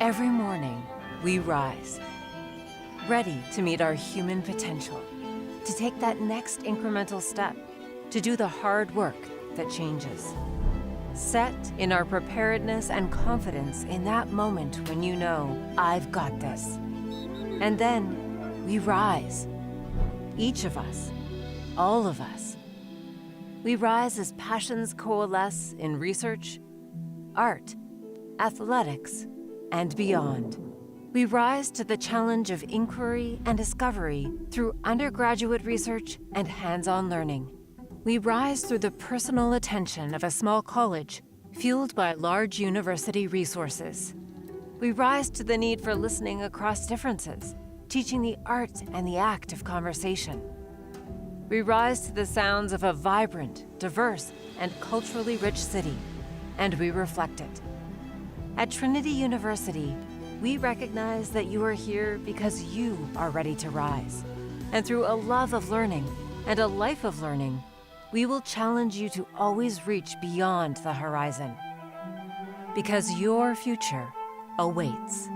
Every morning, we rise, ready to meet our human potential, to take that next incremental step, to do the hard work that changes. Set in our preparedness and confidence in that moment when you know, I've got this. And then we rise. Each of us, all of us. We rise as passions coalesce in research, art, athletics, and beyond. We rise to the challenge of inquiry and discovery through undergraduate research and hands-on learning. We rise through the personal attention of a small college, fueled by large university resources. We rise to the need for listening across differences, teaching the art and the act of conversation. We rise to the sounds of a vibrant, diverse, and culturally rich city, and we reflect it. At Trinity University, we recognize that you are here because you are ready to rise. And through a love of learning and a life of learning, we will challenge you to always reach beyond the horizon. Because your future awaits.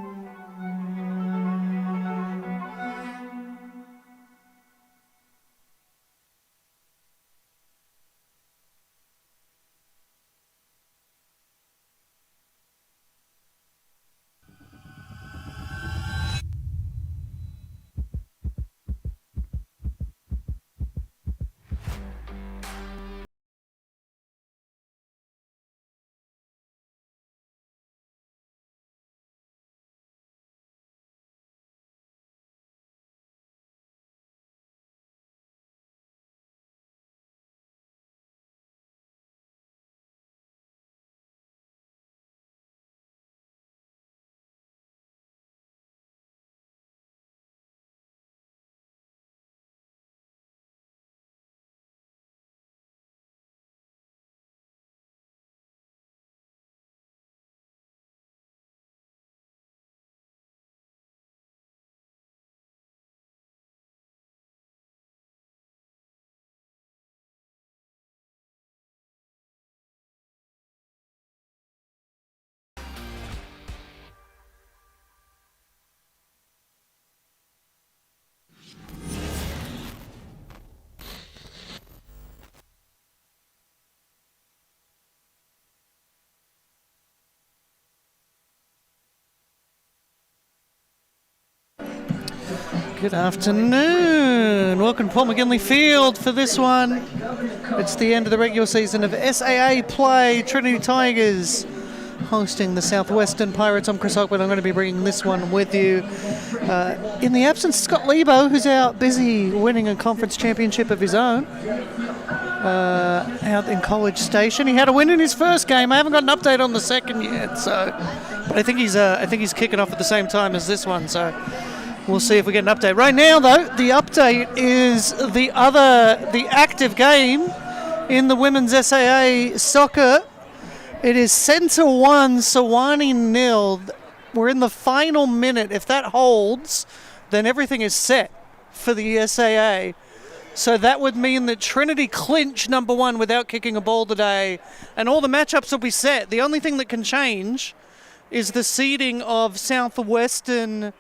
Good afternoon. Welcome to Paul McGinley Field for this one. It's the end of the regular season of SAA play. Trinity Tigers hosting the Southwestern Pirates. I'm Chris Hockman. I'm going to be bringing this one with you. In the absence of Scott Lebo, who's out busy winning a conference championship of his own out in College Station. He had a win in his first game. I haven't got an update on the second yet, but I think he's kicking off at the same time as this one. So we'll see if we get an update. Right now, though, the update is the active game in the women's SAA soccer. It is Centre 1, Sewanee 0. We're in the final minute. If that holds, then everything is set for the SAA. So that would mean that Trinity clinch number 1 without kicking a ball today, and all the matchups will be set. The only thing that can change is the seeding of Southwestern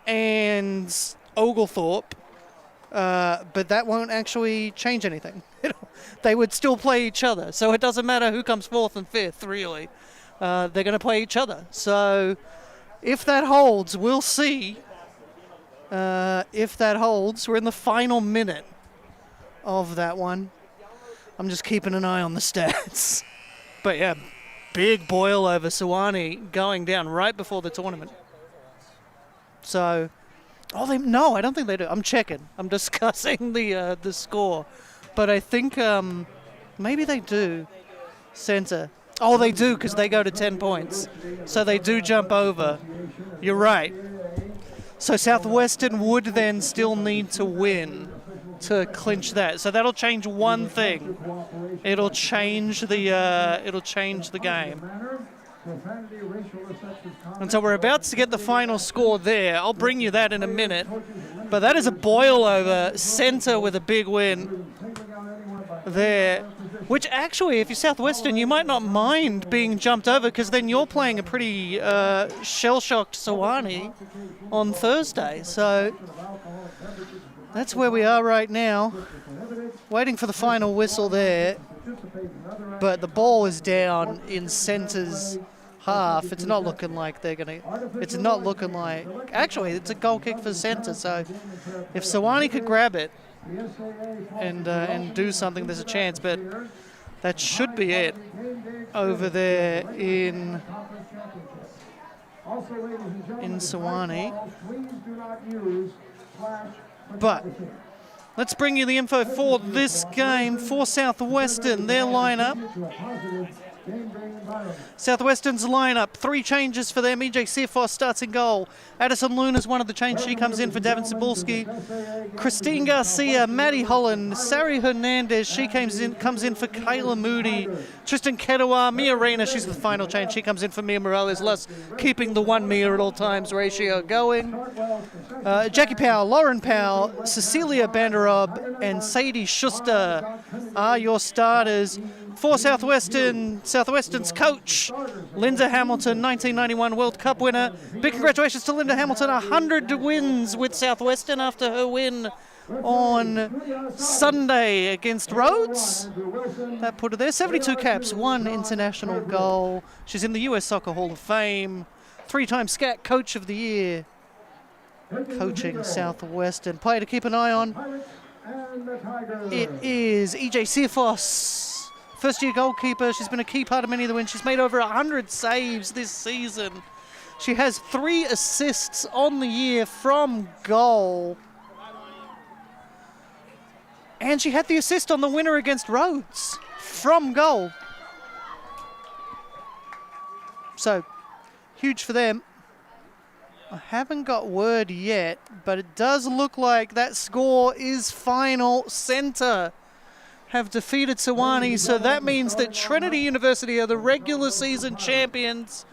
and Oglethorpe, but that won't actually change anything. They would still play each other, so it doesn't matter who comes 4th and 5th, really. They're going to play each other. So if that holds, we'll see. If that holds, we're in the final minute of that one. I'm just keeping an eye on the stats. But yeah, big boil over Sewanee going down right before the tournament. So, no, I don't think they do. I'm checking. I'm discussing the score. But I think maybe they do. Centre. Oh, they do, because they go to 10 points. So they do jump over. You're right. So Southwestern would then still need to win to clinch that. So that'll change one thing. It'll change the game. And so we're about to get the final score there. I'll bring you that in a minute. But that is a boil over. Centre with a big win there. Which actually, if you're Southwestern, you might not mind being jumped over because then you're playing a pretty shell-shocked Sewanee on Thursday. So that's where we are right now. Waiting for the final whistle there. But the ball is down in centre's half. It's not looking like they're going to... It's not looking like... Actually, it's a goal kick for centre. So if Sewanee could grab it and do something, there's a chance. But that should be it over there in Sewanee. But let's bring you the info for this game for Southwestern. Their lineup. Southwestern's lineup, 3 changes for them. EJ Searfoss starts in goal. Addison Luna's one of the changes. She comes in for Davin Cebulski. Christine Garcia, Maddie Holland, Sari Hernandez, she comes in for Kayla Moody. Tristan Kedawa, Mia Reyna, she's the final change. She comes in for Mia Morales, thus keeping the 1 Mia at all times ratio going. Jackie Powell, Lauren Powell, Cecilia Banderob, and Sadie Schuster are your starters. For Southwestern, Southwestern's coach, Linda Hamilton, 1991 World Cup winner. Big congratulations to Linda Hamilton, 100 wins with Southwestern after her win on Sunday against Rhodes. That put her there. 72 caps, 1 international goal. She's in the US Soccer Hall of Fame. 3-time SCAT Coach of the Year. Coaching Southwestern. Player to keep an eye on. It is EJ Searfoss. First-year goalkeeper. She's been a key part of many of the wins. She's made over 100 saves this season. She has 3 assists on the year from goal. And she had the assist on the winner against Rhodes from goal. So, huge for them. I haven't got word yet, but it does look like that score is final. Centre have defeated Sewanee, so that means that Trinity University are the regular season champions.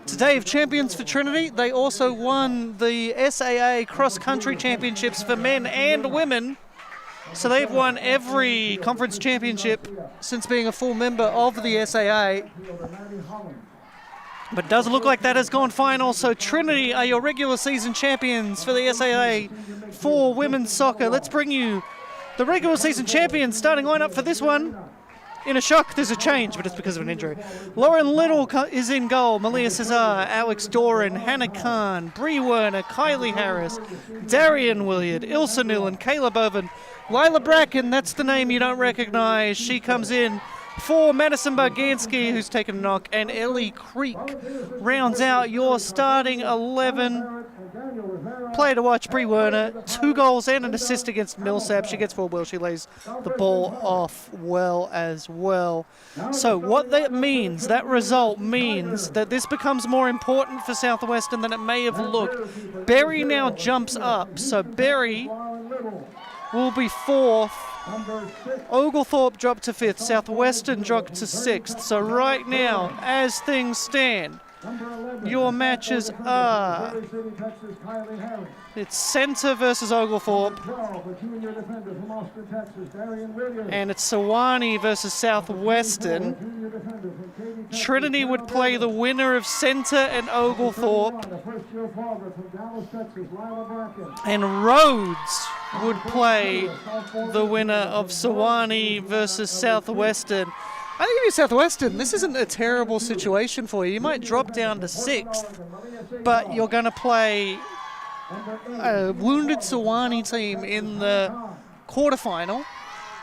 Today of champions for Trinity, they also won the SAA cross-country championships for men and women. So they've won every conference championship since being a full member of the SAA. But it does look like that has gone final, so Trinity are your regular season champions for the SAA for women's soccer. Let's bring you the regular season champions, starting lineup for this one. In a shock, there's a change, but it's because of an injury. Lauren Little is in goal. Malia Cesar, Alex Doran, Hannah Khan, Bree Werner, Kylie Harris, Darian Williard, Ilsa Newland, Kayla Boven, Lila Bracken, that's the name you don't recognize. She comes in for Madison Bargansky, who's taken a knock, and Ellie Creek rounds out your starting 11. Player to watch, Bree Werner, 2 goals and an assist against Millsap. She gets forward well. She lays the ball off well as well. So what that means, that result means that this becomes more important for Southwestern than it may have looked. Berry now jumps up, so Berry will be 4th. Oglethorpe dropped to 5th. Southwestern dropped to 6th. So right now, as things stand, your matches are... It's Centre versus Oglethorpe. And it's Sewanee versus Southwestern. Trinity would play the winner of Centre and Oglethorpe. And Rhodes would play the winner of Sewanee versus Southwestern. I think if you're Southwestern, this isn't a terrible situation for you. You might drop down to 6th, but you're going to play a wounded Sewanee team in the quarterfinal,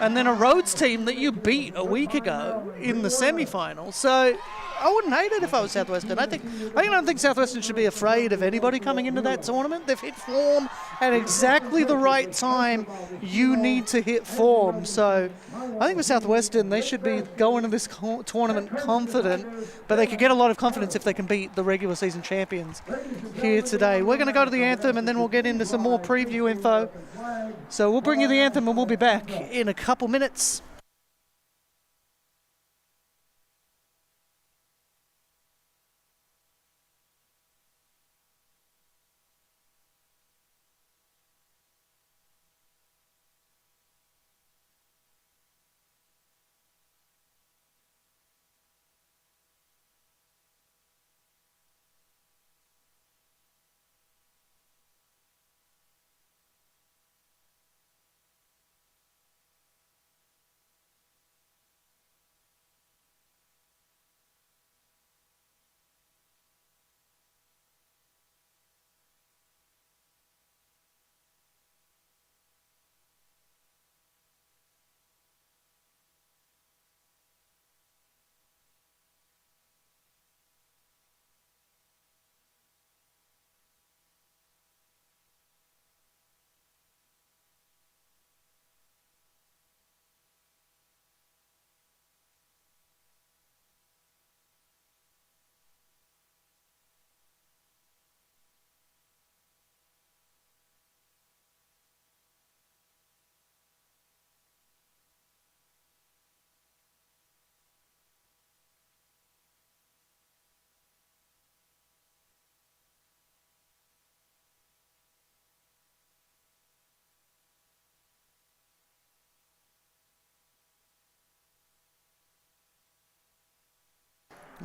and then a Rhodes team that you beat a week ago in the semi-final. So I wouldn't hate it if I was Southwestern. I don't think Southwestern should be afraid of anybody coming into that tournament. They've hit form at exactly the right time you need to hit form. So I think with Southwestern, they should be going to this tournament confident, but they could get a lot of confidence if they can beat the regular season champions here today. We're going to go to the anthem, and then we'll get into some more preview info. So we'll bring you the anthem, and we'll be back in a couple minutes.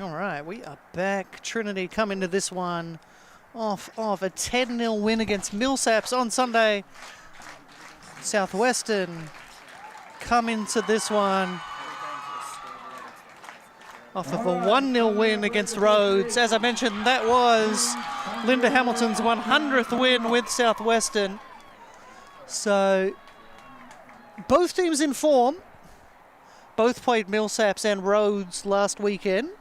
All right, we are back. Trinity come into this one off of a 10-0 win against Millsaps on Sunday. Southwestern come into this one off of a 1-0 win against Rhodes. As I mentioned, that was Linda Hamilton's 100th win with Southwestern. So both teams in form. Both played Millsaps and Rhodes last weekend.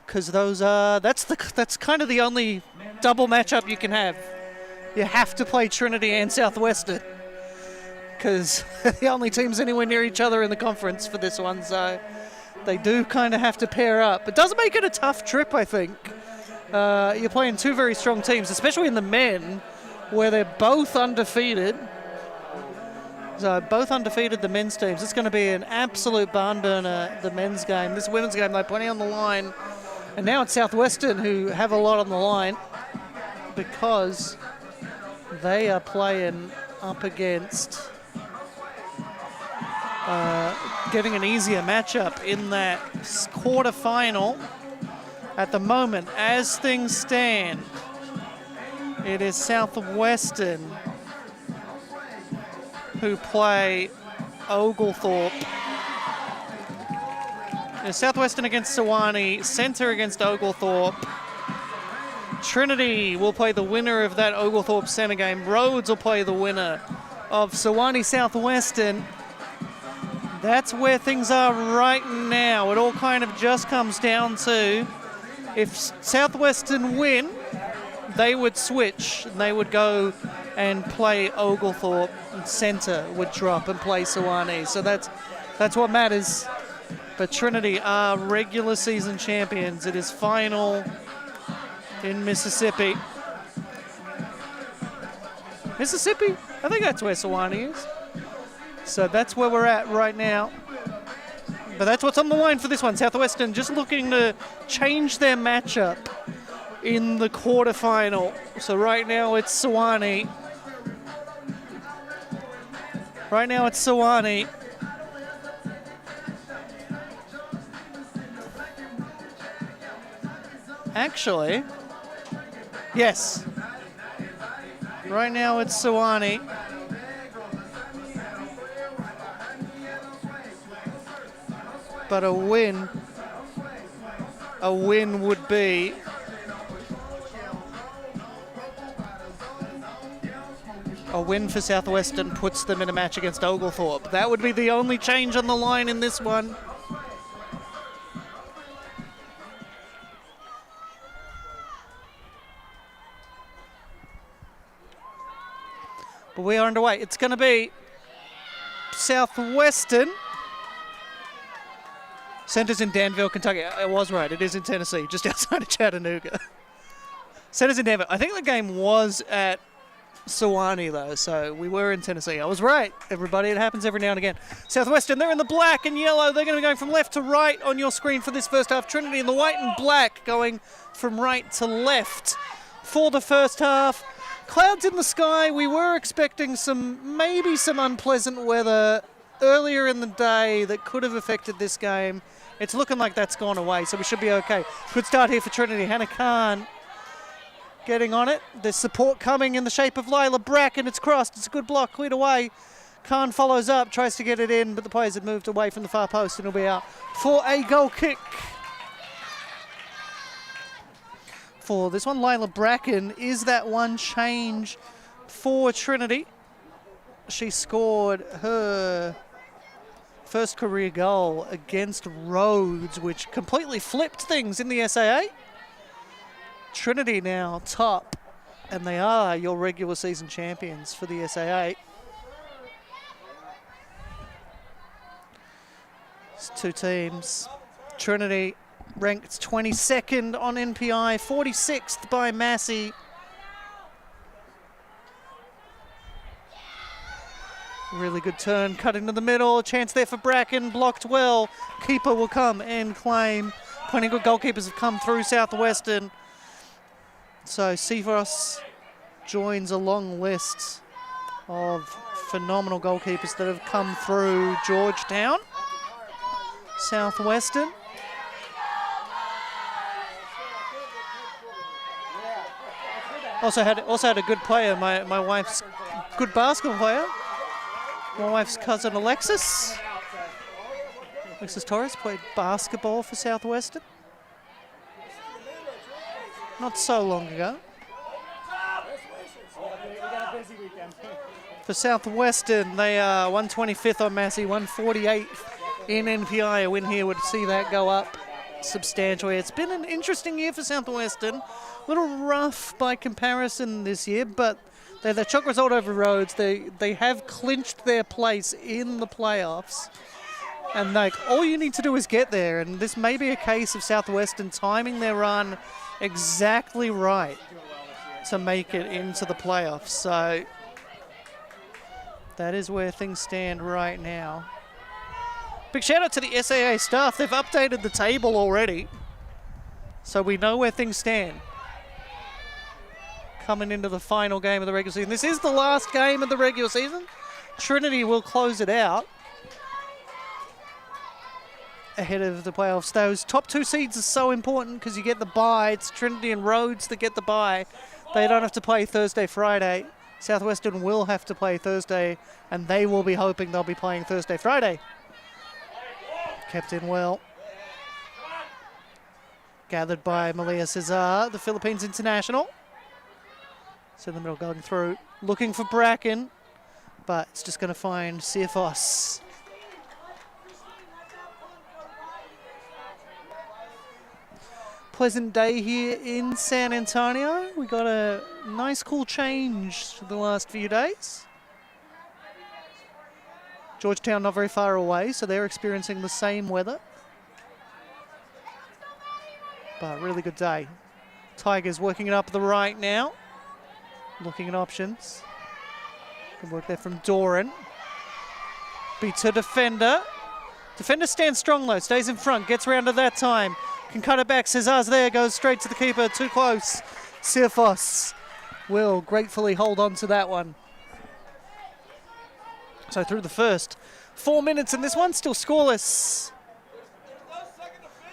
Because that's kind of the only double matchup you can have. You have to play Trinity and Southwestern, because they're the only teams anywhere near each other in the conference for this one, so they do kind of have to pair up. It does make it a tough trip, I think. You're playing two very strong teams, especially in the men, where they're both undefeated. So both undefeated, the men's teams. It's going to be an absolute barn burner, the men's game. This women's game, they're plenty on the line. And now it's Southwestern who have a lot on the line, because they are playing up against getting an easier matchup in that quarterfinal. At the moment, as things stand, it is Southwestern who play Oglethorpe. Southwestern against Sewanee, Centre against Oglethorpe. Trinity will play the winner of that Oglethorpe Centre game. Rhodes will play the winner of Sewanee Southwestern. That's where things are right now. It all kind of just comes down to, if Southwestern win, they would switch and they would go and play Oglethorpe, and Centre would drop and play Sewanee. So that's what matters. But Trinity are regular season champions. It is final in Mississippi. Mississippi? I think that's where Sewanee is. So that's where we're at right now. But that's what's on the line for this one. Southwestern just looking to change their matchup in the quarterfinal. So right now it's Sewanee. Right now it's Sewanee. Actually, yes. Right now it's Sewanee. But a win would be a win for Southwestern puts them in a match against Oglethorpe. That would be the only change on the line in this one. But we are underway. It's going to be Southwestern. Center's in Danville, Kentucky. I was right. It is in Tennessee, just outside of Chattanooga. Center's in Danville. I think the game was at Sewanee, though, so we were in Tennessee. I was right, everybody. It happens every now and again. Southwestern, they're in the black and yellow. They're going to be going from left to right on your screen for this first half. Trinity in the white and black, going from right to left for the first half. Clouds in the sky. We were expecting maybe some unpleasant weather earlier in the day that could have affected this game. It's looking like that's gone away, so we should be okay. Good start here for Trinity. Hannah Khan getting on it. There's support coming in the shape of Lila Bracken. It's crossed. It's a good block, cleared away. Khan follows up, tries to get it in, but the players have moved away from the far post and it'll be out for a goal kick. For this one, Lila Bracken is that one change for Trinity. She scored her first career goal against Rhodes, which completely flipped things in the SAA. Trinity now top, and they are your regular season champions for the SAA. It's two teams. Trinity ranked 22nd on NPI, 46th by Massey. Really good turn, cut into the middle. Chance there for Bracken, blocked well. Keeper will come and claim. Plenty of good goalkeepers have come through Southwestern. So Seafoss joins a long list of phenomenal goalkeepers that have come through Georgetown. Southwestern Also had a good player. My wife's good basketball player. My wife's cousin Alexis Torres played basketball for Southwestern not so long ago. For Southwestern, they are 125th on Massey, 148th in NPI. A win here would see that go up substantially. It's been an interesting year for Southwestern. A little rough by comparison this year, but they're the choke result over Rhodes. They have clinched their place in the playoffs. And like all you need to do is get there. And this may be a case of Southwestern timing their run exactly right to make it into the playoffs. So that is where things stand right now. Big shout out to the SAA staff. They've updated the table already, so we know where things stand. Coming into the final game of the regular season. This is the last game of the regular season. Trinity will close it out ahead of the playoffs. Those top 2 seeds are so important because you get the bye. It's Trinity and Rhodes that get the bye. They don't have to play Thursday, Friday. Southwestern will have to play Thursday, and they will be hoping they'll be playing Thursday, Friday. Kept in well. Gathered by Malia Cesar, the Philippines international. It's in the middle going through. Looking for Bracken, but it's just going to find Ciafos. Pleasant day here in San Antonio. We got a nice cool change the last few days. Georgetown not very far away, so they're experiencing the same weather. But really good day. Tigers working it up the right now. Looking at options. Good work there from Doran. Beats her defender. Defender stands strong though, stays in front, gets around to that time. Can cut it back, Cesar's there, goes straight to the keeper, too close. Ciafos will gratefully hold on to that one. So through the first 4 minutes, and this one still scoreless.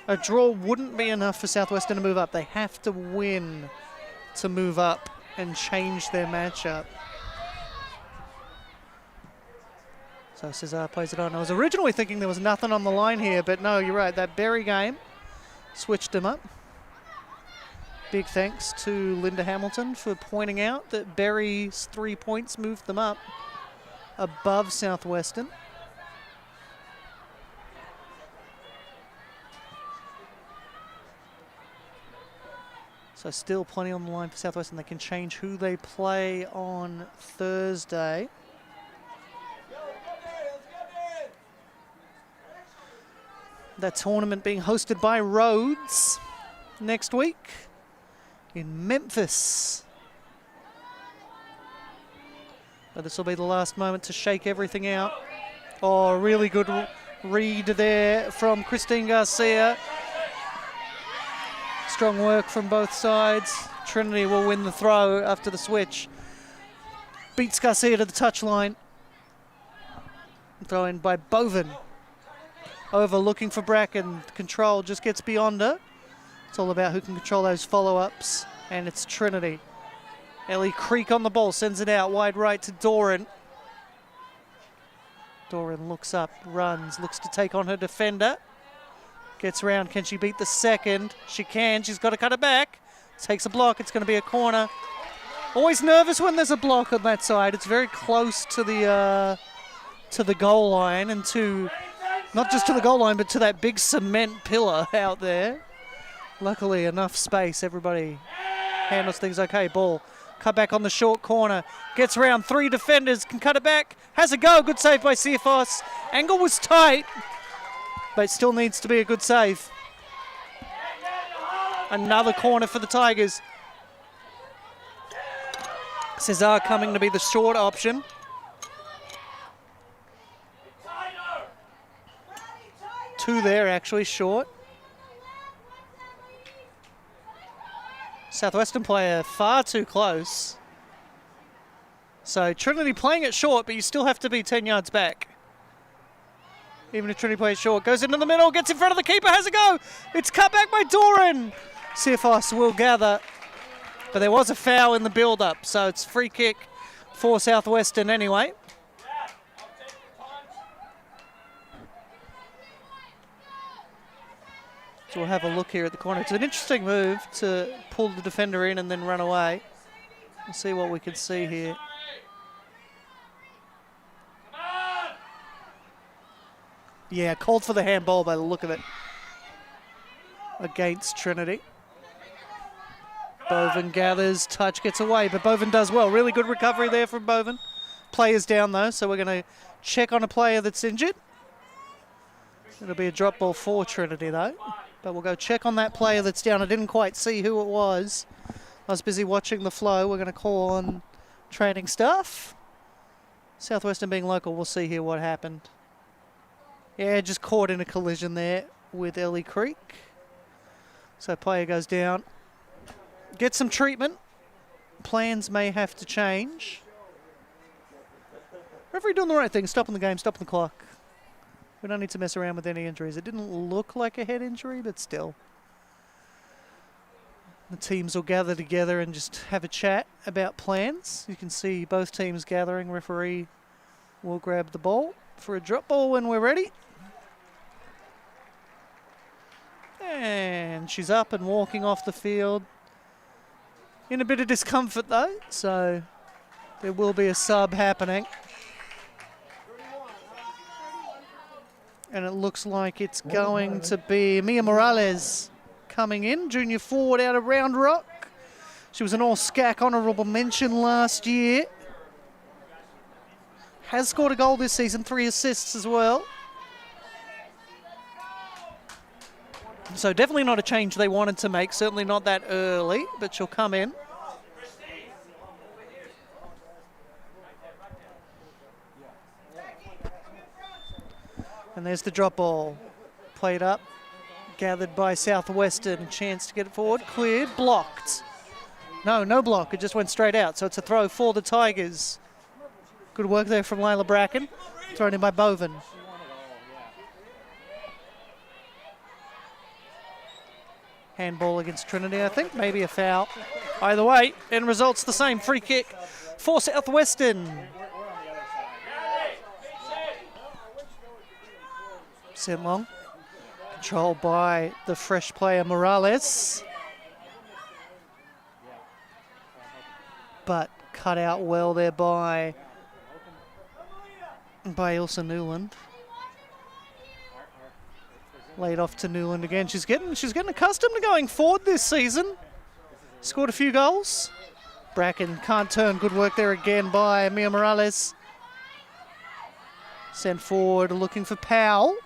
A draw wouldn't be enough for Southwestern to move up. They have to win to move up and change their matchup. So Cesar plays it on. I was originally thinking there was nothing on the line here, but no, you're right. That Berry game switched them up. Big thanks to Linda Hamilton for pointing out that Berry's 3 points moved them up above Southwestern. So still plenty on the line for Southwestern. They can change who they play on Thursday. That tournament being hosted by Rhodes next week in Memphis. But this will be the last moment to shake everything out. Oh, really good read there from Christine Garcia. Strong work from both sides. Trinity will win the throw after the switch. Beats Garcia to the touchline. Throw in by Boven. Over looking for Bracken. Control just gets beyond her. It's all about who can control those follow-ups. And it's Trinity. Ellie Creek on the ball. Sends it out wide right to Doran. Doran looks up, runs, looks to take on her defender. Gets around. Can she beat the second? She can. She's got to cut it back. Takes a block. It's going to be a corner. Always nervous when there's a block on that side. It's very close to the goal line and to not just to the goal line, but to that big cement pillar out there. Luckily, enough space. Everybody handles things okay. Ball cut back on the short corner. Gets around 3 defenders. Can cut it back. Has a go. Good save by Ciafos. Angle was tight, but it still needs to be a good save. Another corner for the Tigers. Cesar coming to be the short option. Two there actually short. Southwestern player far too close. So Trinity playing it short, but you still have to be 10 yards back. Even if Trinity plays short, goes into the middle, gets in front of the keeper, has a go. It's cut back by Doran. Ciafos will gather But there was a foul in the build-up, so it's free kick for Southwestern anyway. So we'll have a look here at the corner. It's an interesting move to pull the defender in and then run away. We'll see what we can see here. Yeah, called for the handball by the look of it against Trinity. Boven gathers, touch gets away, but Boven does well. Really good recovery there from Boven. Player's down though, so we're going to check on a player that's injured. It'll be a drop ball for Trinity though. But we'll go check on that player that's down. I didn't quite see who it was. I was busy watching the flow. We're going to call on training staff. Southwestern being local, we'll see here what happened. Yeah, just caught in a collision there with Ellie Creek. So player goes down. Get some treatment. Plans may have to change. Referee doing the right thing, stopping the game, stopping the clock. We don't need to mess around with any injuries. It didn't look like a head injury, but still. The teams will gather together and just have a chat about plans. You can see both teams gathering. Referee will grab the ball for a drop ball when we're ready. And she's up and walking off the field. In a bit of discomfort though, so there will be a sub happening. And it looks like it's going to be Mia Morales coming in, junior forward out of Round Rock. She was an All-SCAC honourable mention last year. Has scored a goal this season, 3 assists as well. So definitely not a change they wanted to make, certainly not that early, but she'll come in. And there's the drop ball. Played up, gathered by Southwestern. Chance to get it forward, cleared, blocked. No block, it just went straight out. So it's a throw for the Tigers. Good work there from Layla Bracken. Thrown in by Boven. Handball against Trinity, I think. Maybe a foul. Either way, end result's the same. Free kick for Southwestern. Sent long. Controlled by the fresh player Morales. But cut out well there by Ilsa Newland. Laid off to Newland again. She's getting accustomed to going forward this season. Scored a few goals. Bracken can't turn. Good work there again by Mia Morales. Sent forward looking for Powell.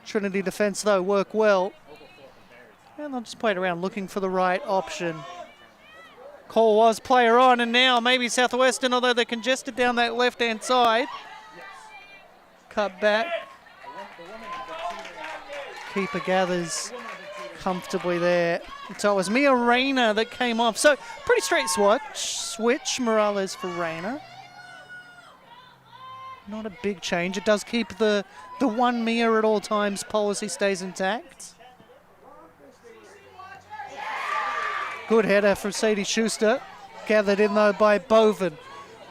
Trinity defence though work well. And they'll just play it around looking for the right option. Call was player on, and now maybe Southwestern, although they're congested down that left-hand side. Cut back. Keeper gathers comfortably there. So it was Mia Rayner that came off. So pretty straight switch. Morales for Rayner. Not a big change. It does keep the one Mia at all times policy stays intact. Good header from Sadie Schuster. Gathered in though by Boven.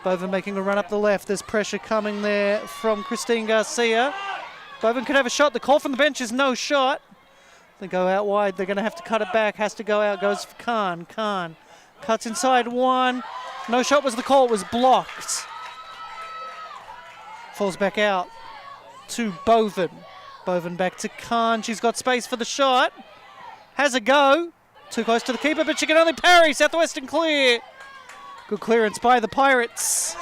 Boven making a run up the left. There's pressure coming there from Christine Garcia. Boven could have a shot. The call from the bench is no shot. They go out wide. They're going to have to cut it back. Has to go out. Goes for Khan. Khan cuts inside one. No shot was the call. It was blocked. Falls back out to Boven. Boven back to Khan. She's got space for the shot. Has a go. Too close to the keeper, but she can only parry. Southwestern clear. Good clearance by the Pirates.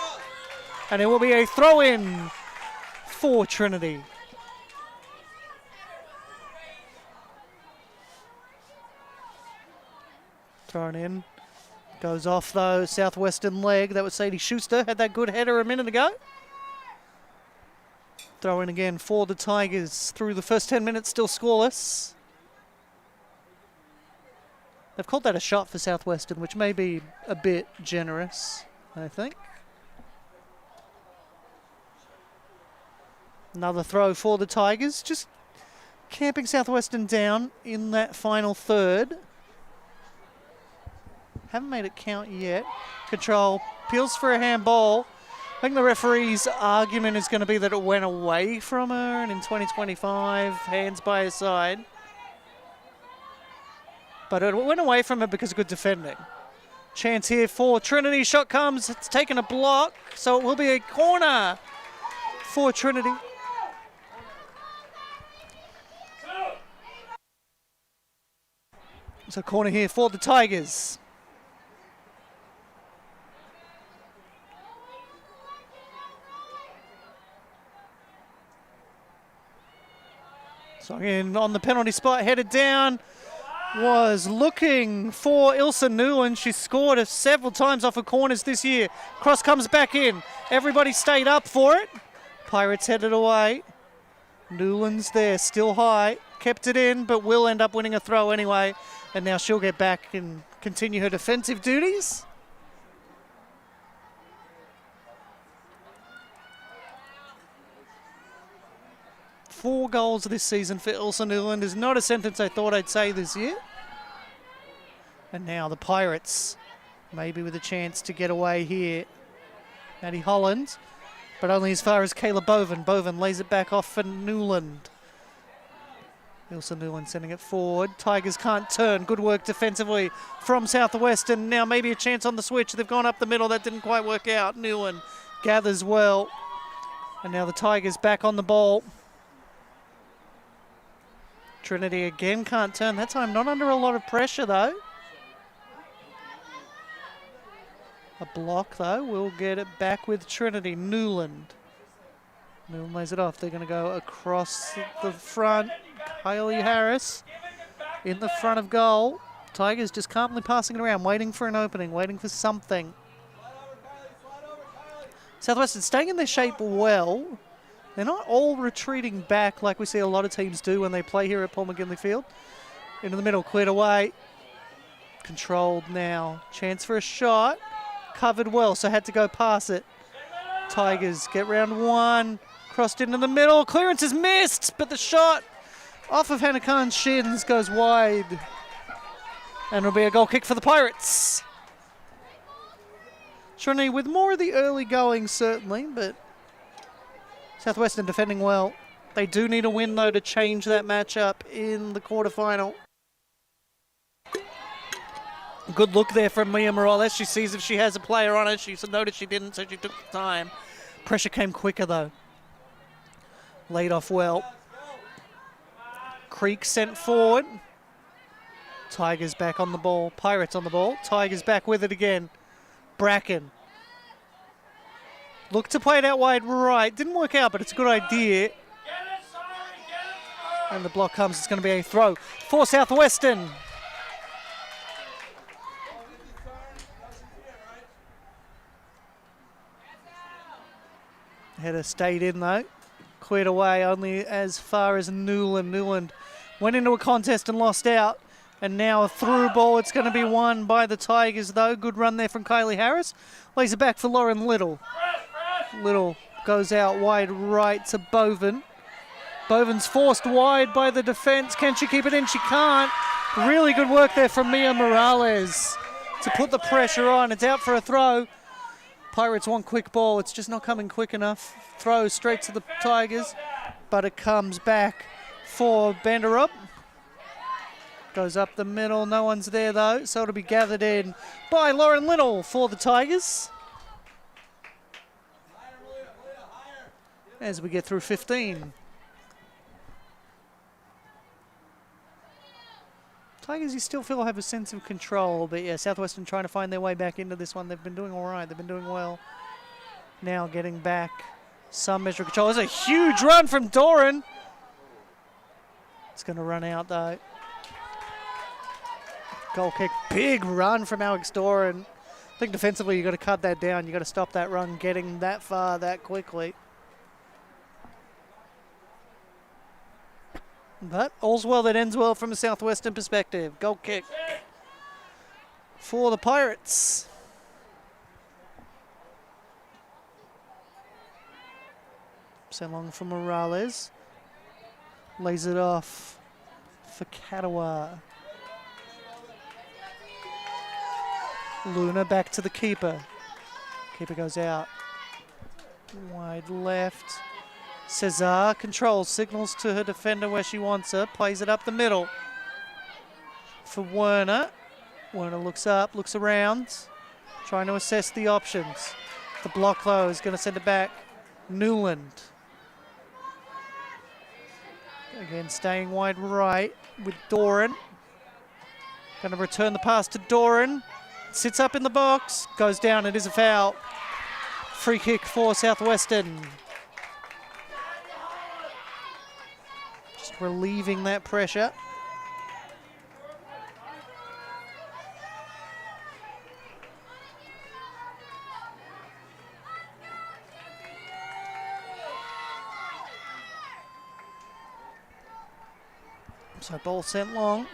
And it will be a throw-in for Trinity. Thrown in. Goes off though. Southwestern leg. That was Sadie Schuster. Had that good header a minute ago. Throw in again for the Tigers. Through the first 10 minutes, still scoreless. They've called that a shot for Southwestern, which may be a bit generous, I think. Another throw for the Tigers. Just camping Southwestern down in that final third. Haven't made it count yet. Control. Peels for a handball. I think the referee's argument is going to be that it went away from her, and in 2025, hands by her side. But it went away from her because of good defending. Chance here for Trinity. Shot comes. It's taken a block, so it will be a corner for Trinity. So corner here for the Tigers. So again, on the penalty spot, headed down, was looking for Ilsa Newland. She scored several times off of corners this year. Cross comes back in. Everybody stayed up for it. Pirates headed away. Newland's there, still high. Kept it in, but will end up winning a throw anyway. And now she'll get back and continue her defensive duties. Four goals this season for Ilsa Newland is not a sentence I thought I'd say this year. And now the Pirates, maybe with a chance to get away here. Maddie Holland, but only as far as Kayla Boven. Boven lays it back off for Newland. Ilsa Newland sending it forward. Tigers can't turn. Good work defensively from Southwestern. Now maybe a chance on the switch. They've gone up the middle. That didn't quite work out. Newland gathers well. And now the Tigers back on the ball. Trinity again can't turn. That time not under a lot of pressure though. A block though. We'll get it back with Trinity. Newland. Newland lays it off. They're going to go across the front. Kylie Harris in the front of goal. Tigers just calmly passing it around, waiting for an opening, waiting for something. Southwestern staying in their shape well. They're not all retreating back like we see a lot of teams do when they play here at Paul McGinley Field. Into the middle, cleared away. Controlled now. Chance for a shot. Covered well, so had to go past it. Tigers get round one. Crossed into the middle. Clearance is missed, but the shot off of Hannah Khan's shins goes wide. And it'll be a goal kick for the Pirates. Trinity with more of the early going, certainly, but Southwestern defending well. They do need a win, though, to change that matchup in the quarterfinal. Good look there from Mia Morales. She sees if she has a player on it. She noticed she didn't, so she took the time. Pressure came quicker, though. Laid off well. Creek sent forward. Tigers back on the ball. Pirates on the ball. Tigers back with it again. Bracken. Looked to play it out wide right. Didn't work out, but it's a good idea. And the block comes. It's going to be a throw for Southwestern. Header stayed in, though. Cleared away only as far as Newland. Newland went into a contest and lost out. And now a through ball. It's going to be won by the Tigers, though. Good run there from Kylie Harris. Lays it back for Lauren Little. Little goes out wide right to Boven. Boven's forced wide by the defense. Can she keep it in? She can't. Really good work there from Mia Morales to put the pressure on. It's out for a throw. Pirates want quick ball. It's just not coming quick enough. Throw straight to the Tigers, but it comes back for Banderup. Goes up the middle. No one's there, though, so it'll be gathered in by Lauren Little for the Tigers. As we get through 15. Tigers, you still feel have a sense of control, but yeah, Southwestern trying to find their way back into this one. They've been doing all right. They've been doing well. Now getting back some measure of control. There's a huge run from Doran. It's going to run out, though. Goal kick. Big run from Alex Doran. I think defensively you've got to cut that down. You've got to stop that run getting that far that quickly. But all's well that ends well from a Southwestern perspective. Goal kick for the Pirates. Sent long for Morales. Lays it off for Katawa. Luna back to the keeper. Keeper goes out. Wide left. Cesar controls, signals to her defender where she wants her, plays it up the middle. For Werner. Werner looks up, looks around, trying to assess the options. The block though is going to send it back. Newland. Again, staying wide right with Doran. Going to return the pass to Doran. Sits up in the box, goes down, it is a foul. Free kick for Southwestern. Just relieving that pressure. So ball sent long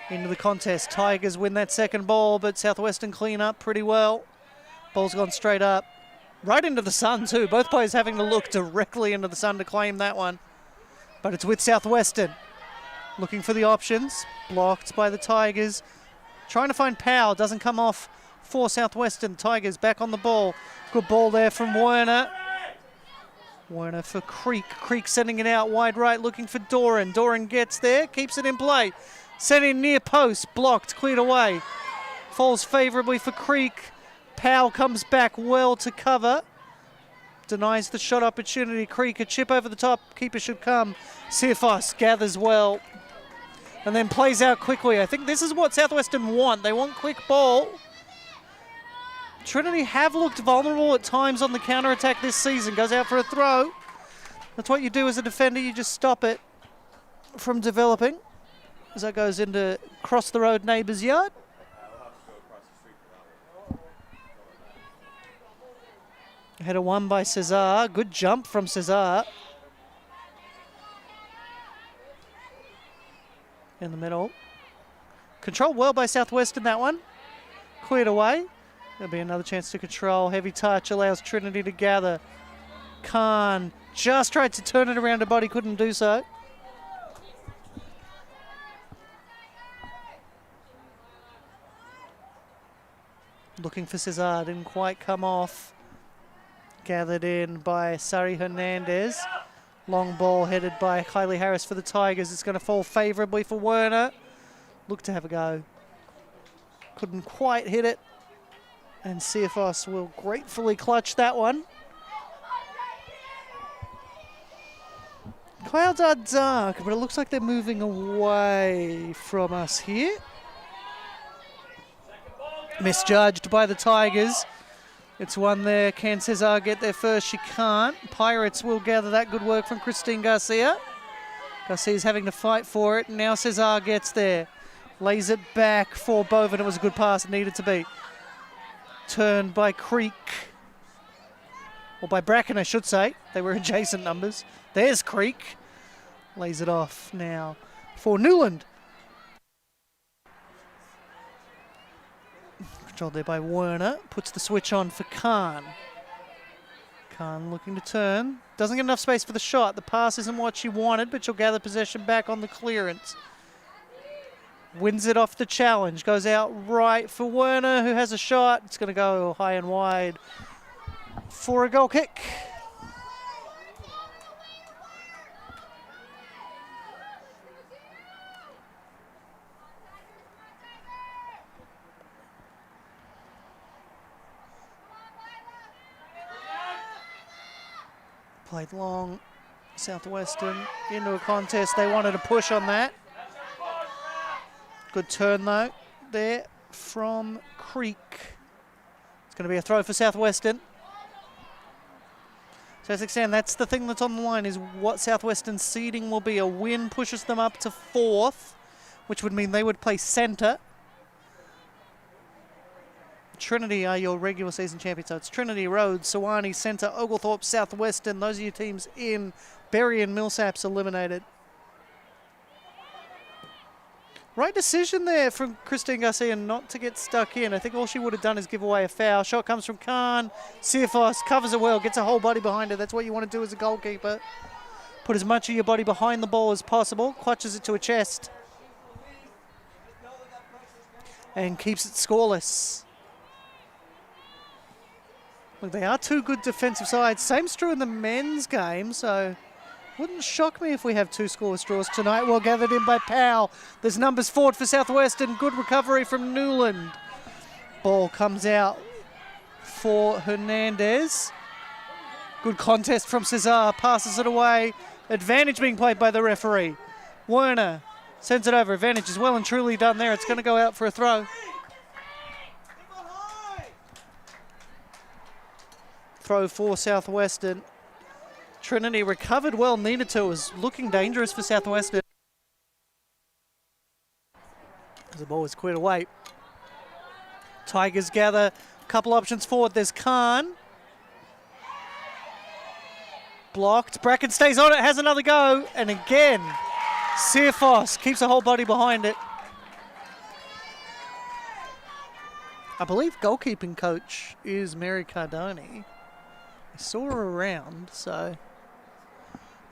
into the contest. Tigers win that second ball, but Southwestern clean up pretty well. Ball's gone straight up. Right into the sun too. Both players having to look directly into the sun to claim that one. But it's with Southwestern. Looking for the options. Blocked by the Tigers. Trying to find Powell. Doesn't come off for Southwestern. Tigers back on the ball. Good ball there from Werner. Werner for Creek. Creek sending it out wide right, looking for Doran. Doran gets there, keeps it in play. Sent in near post, blocked, cleared away. Falls favourably for Creek. Powell comes back well to cover. Denies the shot opportunity. Creek, a chip over the top. Keeper should come. Sirfos gathers well. And then plays out quickly. I think this is what Southwestern want. They want quick ball. Trinity have looked vulnerable at times on the counter-attack this season. Goes out for a throw. That's what you do as a defender. You just stop it from developing. As that goes into cross the road neighbour's yard. Header won by Cesar. Good jump from Cesar. In the middle. Controlled well by Southwestern, that one. Cleared away. There'll be another chance to control. Heavy touch allows Trinity to gather. Khan just tried to turn it around her body, couldn't do so. Looking for Cesar, didn't quite come off. Gathered in by Sari Hernandez. Long ball headed by Kylie Harris for the Tigers. It's going to fall favourably for Werner. Look to have a go. Couldn't quite hit it. And Sirfos will gratefully clutch that one. Clouds are dark, but it looks like they're moving away from us here. Misjudged by the Tigers. It's one there. Can Cesar get there first? She can't. Pirates will gather that. Good work from Christine Garcia. Garcia's having to fight for it. Now Cesar gets there. Lays it back for Boven. It was a good pass. It needed to be. Turned by Creek. Or by Bracken, I should say. They were adjacent numbers. There's Creek. Lays it off now for Newland. Controlled there by Werner. Puts the switch on for Khan. Khan looking to turn. Doesn't get enough space for the shot. The pass isn't what she wanted, but she'll gather possession back on the clearance. Wins it off the challenge. Goes out right for Werner, who has a shot. It's going to go high and wide for a goal kick. Played long. Southwestern into a contest. They wanted to push on that. Good turn though there from Creek. It's going to be a throw for Southwestern. So as I understand, that's the thing that's on the line, is what Southwestern's seeding will be. A win pushes them up to 4th, which would mean they would play centre. Trinity are your regular season champions. So it's Trinity, Rhodes, Sewanee, Centre, Oglethorpe, Southwestern. Those are your teams in. Berry and Millsaps eliminated. Right decision there from Christine Garcia not to get stuck in. I think all she would have done is give away a foul. Shot comes from Khan. Sirfos covers it well, gets a whole body behind it. That's what you want to do as a goalkeeper. Put as much of your body behind the ball as possible. Clutches it to a chest. and keeps it scoreless. Look, they are two good defensive sides. Same's true in the men's game, so wouldn't shock me if we have two scoreless draws tonight. Well gathered in by Powell. There's numbers forward for Southwestern. Good recovery from Newland. Ball comes out for Hernandez. Good contest from Cesar. Passes it away. Advantage being played by the referee. Werner sends it over. Advantage is well and truly done there. It's going to go out for a throw. Throw for Southwestern. Trinity recovered well, needed to. It was looking dangerous for Southwestern. The ball was cleared away. Tigers gather a couple options forward. There's Khan. Blocked. Bracken stays on it, has another go. And again, Searfoss keeps the whole body behind it. I believe goalkeeping coach is Mary Cardoni. I saw her around, so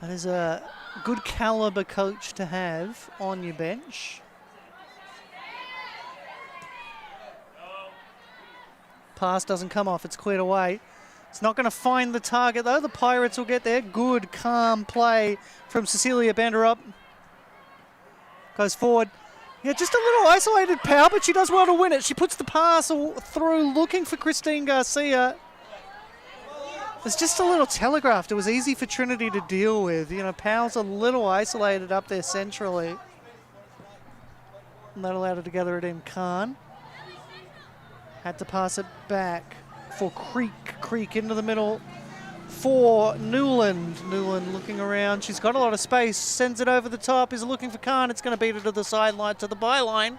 that is a good caliber coach to have on your bench. Pass doesn't come off, it's cleared away. It's not going to find the target though. The Pirates will get there. Good, calm play from Cecilia Banderup. Goes forward. Yeah, just a little isolated power, but she does well to win it. She puts the pass through looking for Christine Garcia. It's just a little telegraphed. It was easy for Trinity to deal with. You know, Powell's a little isolated up there centrally. And that allowed her to gather it in. Khan had to pass it back for Creek into the middle for Newland. Newland looking around. She's got a lot of space. Sends it over the top. Is looking for Khan. It's going to beat it to the sideline, to the byline.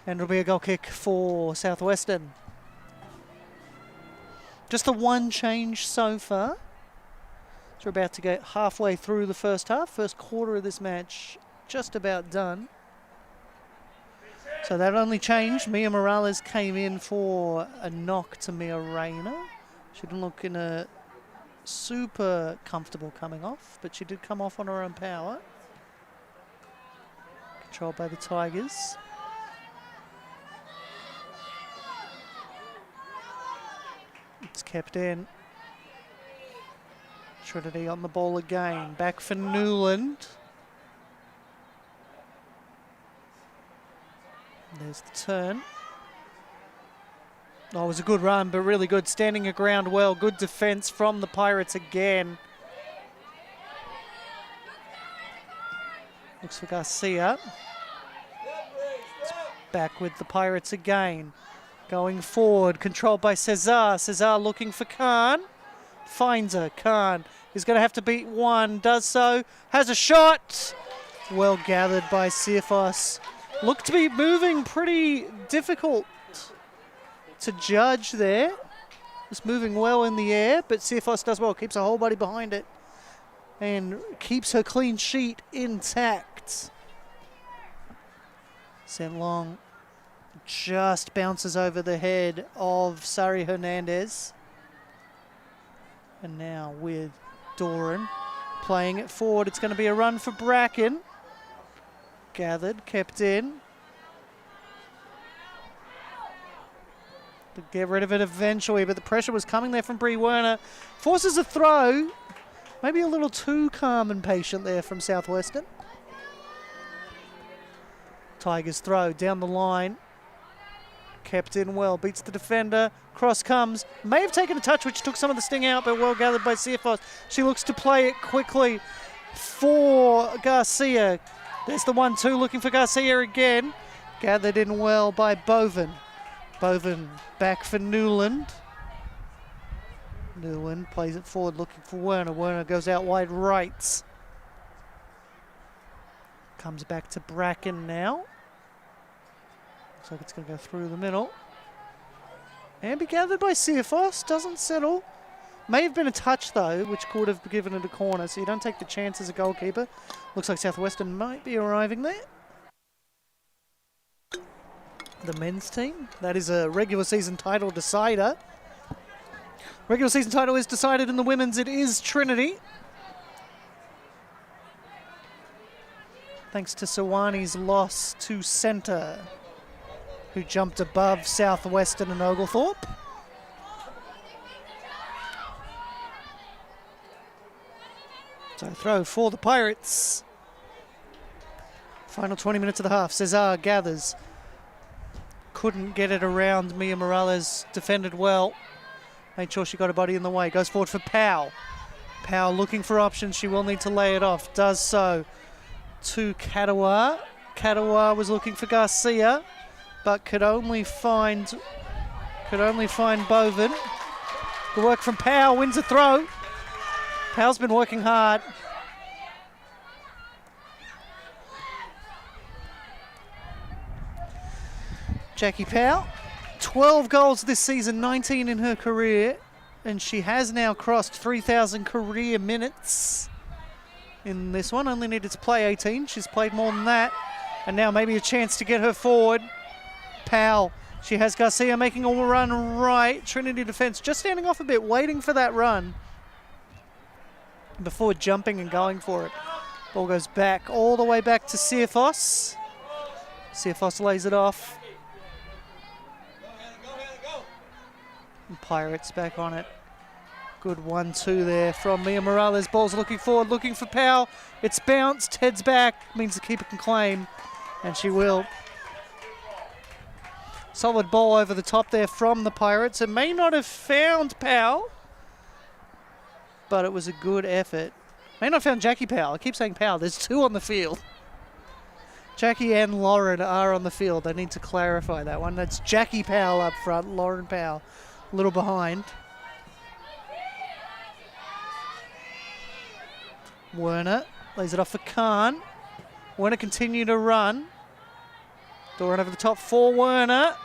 And it'll be a goal kick for Southwestern. Just the one change so far. So we're about to get halfway through the first half. First quarter of this match just about done. So that only changed. Mia Morales came in for a knock to Mia Rayner. She didn't look in a super comfortable coming off, but she did come off on her own power. Controlled by the Tigers. It's kept in. Trinity on the ball again. Back for Newland. There's the turn. Oh, it was a good run, but really good. Standing your ground well. Good defense from the Pirates again. Looks for Garcia. It's back with the Pirates again. Going forward, controlled by Cesar. Cesar looking for Khan. Finds her. Khan is going to have to beat one. Does so. Has a shot. Well gathered by Searfoss. Looked to be moving pretty difficult to judge there. Just moving well in the air, but Searfoss does well. Keeps her whole body behind it and keeps her clean sheet intact. Sent long. Just bounces over the head of Sari Hernandez. And now with Doran playing it forward. It's going to be a run for Bracken. Gathered, kept in. To get rid of it eventually, but the pressure was coming there from Bree Werner. Forces a throw. Maybe a little too calm and patient there from Southwestern. Tigers throw down the line. Kept in well, beats the defender. Cross comes. May have taken a touch, which took some of the sting out, but well gathered by Searfoss. She looks to play it quickly for Garcia. There's the 1-2 looking for Garcia again. Gathered in well by Boven. Boven back for Newland. Newland plays it forward looking for Werner. Werner goes out wide right. Comes back to Bracken now. Looks like it's going to go through the middle. And be gathered by Searfoss. Doesn't settle. May have been a touch though, which could have given it a corner, so you don't take the chance as a goalkeeper. Looks like Southwestern might be arriving there. The men's team, that is a regular season title decider. Regular season title is decided in the women's. It is Trinity. Thanks to Sawani's loss to centre. who jumped above Southwestern and Oglethorpe. So throw for the Pirates. Final 20 minutes of the half. Cesar gathers. Couldn't get it around. Mia Morales defended well. Made sure she got a body in the way. Goes forward for Powell. Powell looking for options. She will need to lay it off. Does so to Katawa. Katawa was looking for Garcia, but could only find Boven. Good work from Powell. Wins a throw. Powell's been working hard. Jackie Powell, 12 goals this season, 19 in her career, and she has now crossed 3,000 career minutes in this one. Only needed to play 18. She's played more than that, and now maybe a chance to get her forward. Powell, she has Garcia making a run right. Trinity defense just standing off a bit, waiting for that run before jumping and going for it. Ball goes back, all the way back to Searfoss. Searfoss lays it off. And Pirates back on it. Good 1-2 there from Mia Morales. Ball's looking forward, looking for Powell. It's bounced, heads back, means the keeper can claim, and she will. Solid ball over the top there from the Pirates. It may not have found Powell, but it was a good effort. May not have found Jackie Powell. I keep saying Powell. There's two on the field. Jackie and Lauren are on the field. I need to clarify that one. That's Jackie Powell up front, Lauren Powell a little behind. Werner lays it off for Khan. Werner continue to run. Door run over the top for Werner.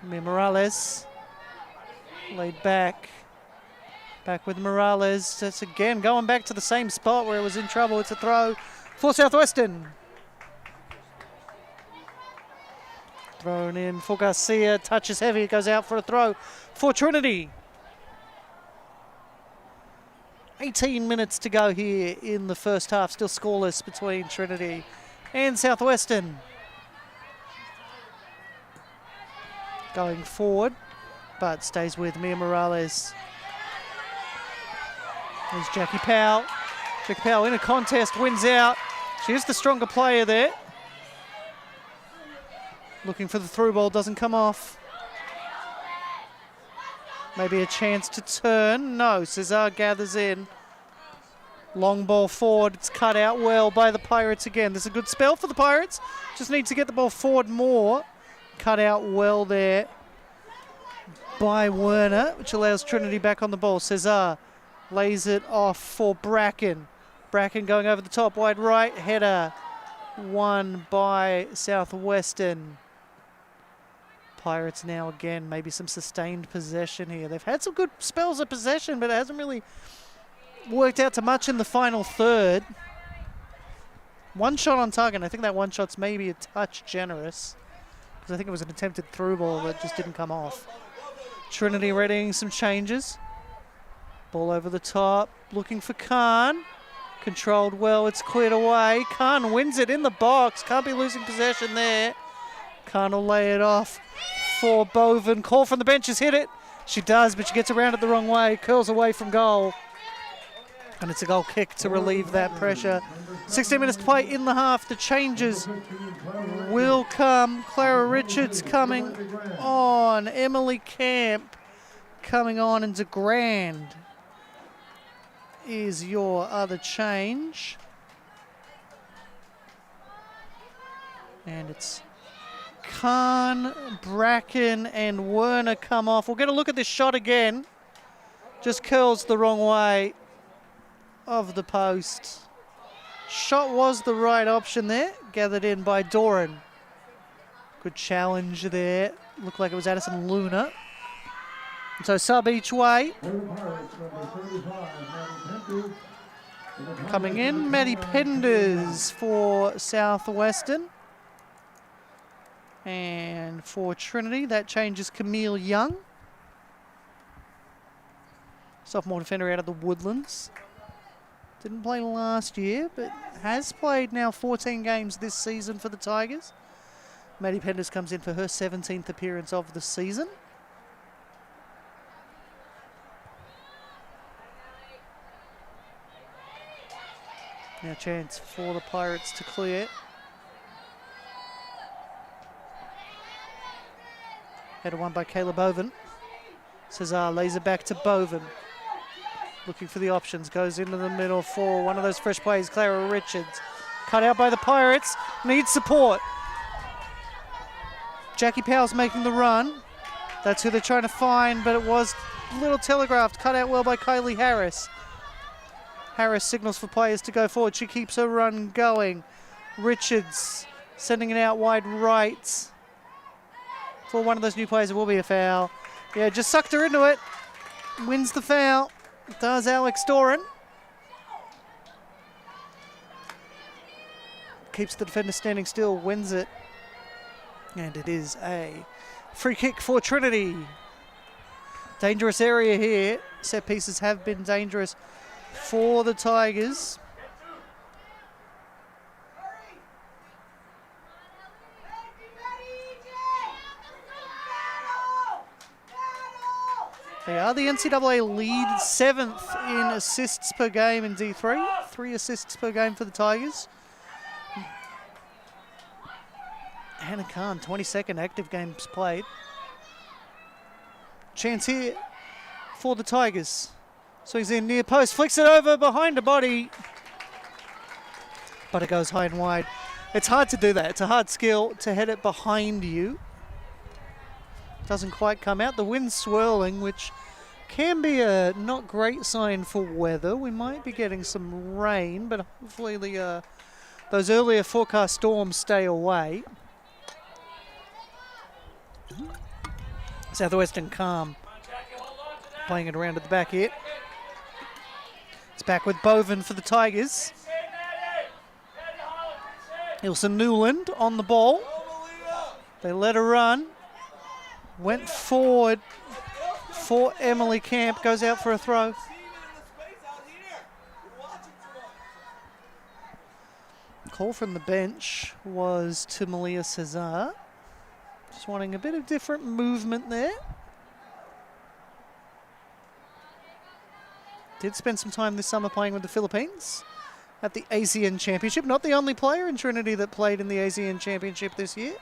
Mia Morales laid back. Back with Morales. That's again going back to the same spot where it was in trouble. It's a throw for Southwestern. Thrown in for Garcia. Touch is heavy. It goes out for a throw for Trinity. 18 minutes to go here in the first half. Still scoreless between Trinity and Southwestern. Going forward, but stays with Mia Morales. There's Jackie Powell. Jackie Powell in a contest, wins out. She is the stronger player there. Looking for the through ball, doesn't come off. Maybe a chance to turn. No, Cesar gathers in. Long ball forward. It's cut out well by the Pirates again. There's a good spell for the Pirates. Just need to get the ball forward more. Cut out well there by Werner, which allows Trinity back on the ball. Cesar lays it off for Bracken. Bracken going over the top, wide right. Header won by Southwestern. Pirates now again, maybe some sustained possession here. They've had some good spells of possession, but it hasn't really worked out to much in the final third. One shot on target. I think that one shot's maybe a touch generous, because I think it was an attempted through ball that just didn't come off. Trinity readying some changes. Ball over the top, looking for Khan. Controlled well, it's cleared away. Khan wins it in the box. Can't be losing possession there. Khan will lay it off for Boven. Call from the bench has hit it. She does, but she gets around it the wrong way. Curls away from goal. And it's a goal kick to relieve that pressure. 16 minutes to play in the half. The changes will come. Clara Richards coming on. Emily Camp coming on. And DeGrand is your other change. And it's Khan, Bracken, and Werner come off. We'll get a look at this shot again. Just curls the wrong way of the post. Shot was the right option there. Gathered in by Doran. Good challenge there. Looked like it was Addison Luna. So sub each way. Coming in, Maddie Penders for Southwestern. And for Trinity, that changes Camille Young. Sophomore defender out of the Woodlands. Didn't play last year, but has played now 14 games this season for the Tigers. Maddie Penders comes in for her 17th appearance of the season. Now chance for the Pirates to clear. Header won by Kayla Boven. Cesar lays it back to Boven. Looking for the options, goes into the middle for one of those fresh plays, Clara Richards. Cut out by the Pirates, needs support. Jackie Powell's making the run. That's who they're trying to find, but it was a little telegraphed. Cut out well by Kylie Harris. Harris signals for players to go forward. She keeps her run going. Richards sending it out wide right. For one of those new players, it will be a foul. Yeah, just sucked her into it. Wins the foul. Does Alex Doran. Keeps the defender standing still, wins it. And it is a free kick for Trinity. Dangerous area here. Set pieces have been dangerous for the Tigers. They are the NCAA lead, 7th in assists per game in D3. 3 assists per game for the Tigers. Hannah Khan, 22nd active games played. Chance here for the Tigers. So he's in near post, flicks it over behind the body. But it goes high and wide. It's hard to do that. It's a hard skill to head it behind you. Doesn't quite come out. The wind's swirling, which can be a not great sign for weather. We might be getting some rain, but hopefully those earlier forecast storms stay away. Southwestern calm. Playing it around at the back here. It's back with Boven for the Tigers. Ilson Newland on the ball. They let her run. Went forward for Emily Camp. Goes out for a throw. Call from the bench was to Malia Cesar. Just wanting a bit of different movement there. Did spend some time this summer playing with the Philippines at the ASEAN Championship. Not the only player in Trinity that played in the ASEAN Championship this year.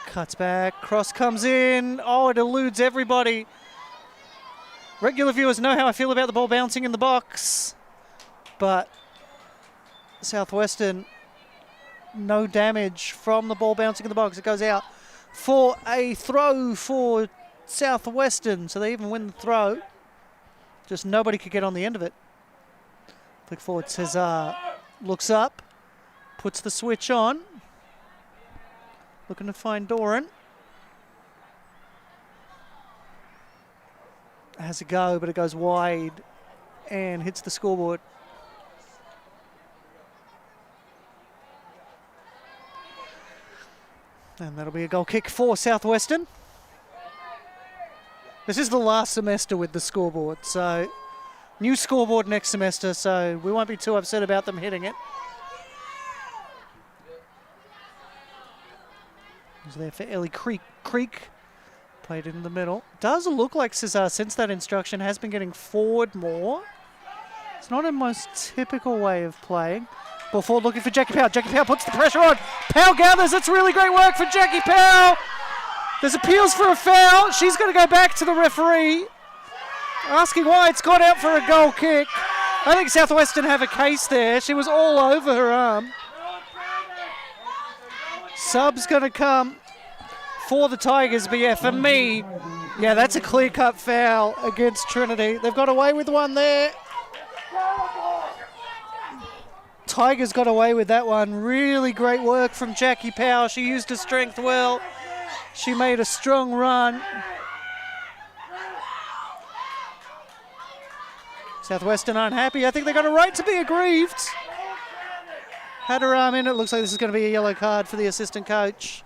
Cuts back, cross comes in. Oh, it eludes everybody. Regular viewers know how I feel about the ball bouncing in the box. But Southwestern, no damage from the ball bouncing in the box. It goes out for a throw for Southwestern. So they even win the throw. Just nobody could get on the end of it. Flick forward, Cesar looks up, puts the switch on. Looking to find Doran. Has a go, but it goes wide and hits the scoreboard. And that'll be a goal kick for Southwestern. This is the last semester with the scoreboard, so new scoreboard next semester, so we won't be too upset about them hitting it. Was there for Ellie Creek. Played it in the middle. Does look like Cesar, since that instruction, has been getting forward more. It's not a most typical way of playing. Ball forward looking for Jackie Powell. Jackie Powell puts the pressure on. Powell gathers. It's really great work for Jackie Powell. There's appeals for a foul. She's going to go back to the referee, asking why it's gone out for a goal kick. I think Southwestern have a case there. She was all over her arm. Sub's going to come for the Tigers, but yeah, for me, yeah, that's a clear-cut foul against Trinity. They've got away with one there. Tigers got away with that one. Really great work from Jackie Powell. She used her strength well. She made a strong run. Southwestern aren't happy. I think they got a right to be aggrieved. Had her arm in. It looks like this is going to be a yellow card for the assistant coach.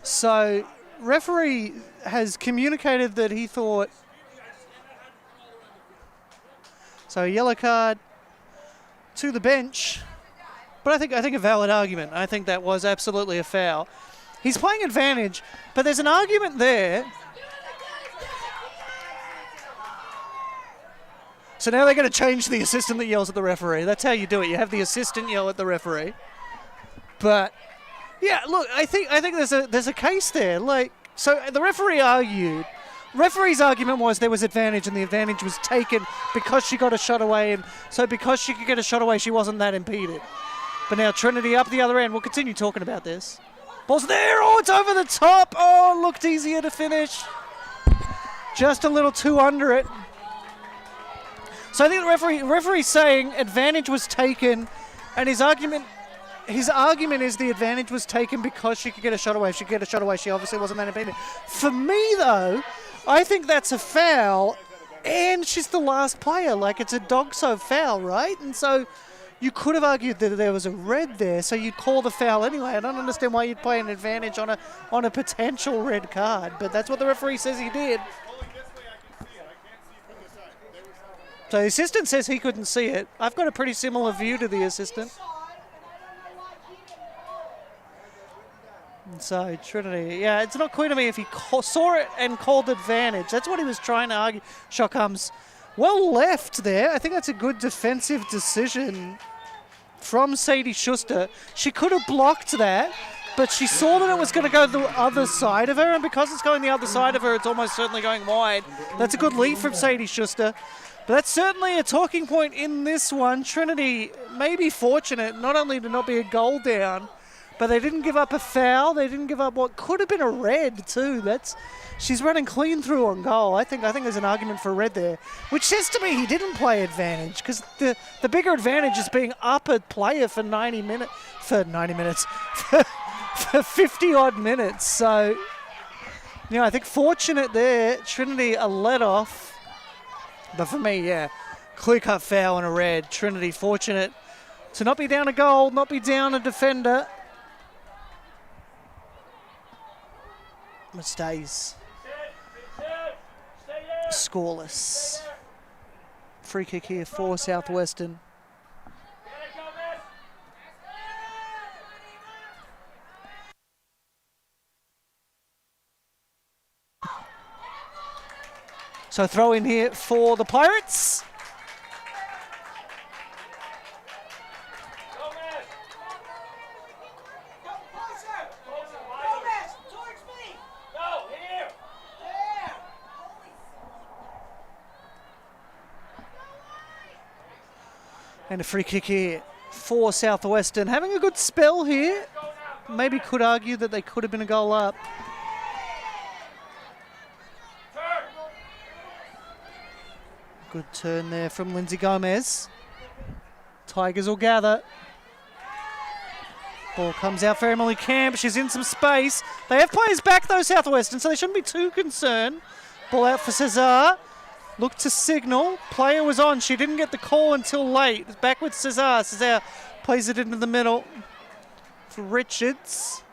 So referee has communicated that he thought. So yellow card to the bench. But I think a valid argument. I think that was absolutely a foul. He's playing advantage, but there's an argument there. So now they're going to change the assistant that yells at the referee. That's how you do it. You have the assistant yell at the referee. But yeah, look, I think there's a case there. Like, so the referee argued. Referee's argument was there was advantage, and the advantage was taken because she got a shot away, and so because she could get a shot away, she wasn't that impeded. But now Trinity up the other end. We'll continue talking about this. Ball's there. Oh, it's over the top. Oh, looked easier to finish. Just a little too under it. So I think the referee's saying advantage was taken, and his argument is the advantage was taken because she could get a shot away. If she could get a shot away, she obviously wasn't that impeded. For me, though, I think that's a foul, and she's the last player. Like, it's a dog-so foul, right? And so you could have argued that there was a red there, so you'd call the foul anyway. I don't understand why you'd play an advantage on a potential red card, but that's what the referee says he did. So the assistant says he couldn't see it. I've got a pretty similar view to the assistant. And so Trinity, yeah, it's not clear to me if he saw it and called advantage. That's what he was trying to argue. Shot comes well left there. I think that's a good defensive decision from Sadie Schuster. She could have blocked that, but she saw that it was going to go the other side of her, and because it's going the other side of her, it's almost certainly going wide. That's a good lead from Sadie Schuster. But that's certainly a talking point in this one. Trinity may be fortunate not only to not be a goal down, but they didn't give up a foul. They didn't give up what could have been a red too. She's running clean through on goal. I think there's an argument for a red there, which says to me he didn't play advantage, because the bigger advantage is being up a player for 90 minutes, for 50 odd minutes. So, I think fortunate there. Trinity a let off. But for me, yeah, clear-cut foul and a red. Trinity fortunate to not be down a goal, not be down a defender. It stays scoreless. Free kick here for Southwestern. So throw in here for the Pirates. And a free kick here for Southwestern. Having a good spell here. Maybe could argue that they could have been a goal up. Good turn there from Lindsay Gomez. Tigers will gather. Ball comes out for Emily Camp. She's in some space. They have players back though, Southwestern, so they shouldn't be too concerned. Ball out for Cesar. Look to signal. Player was on. She didn't get the call until late. It's back with Cesar. Cesar plays it into the middle for Richards.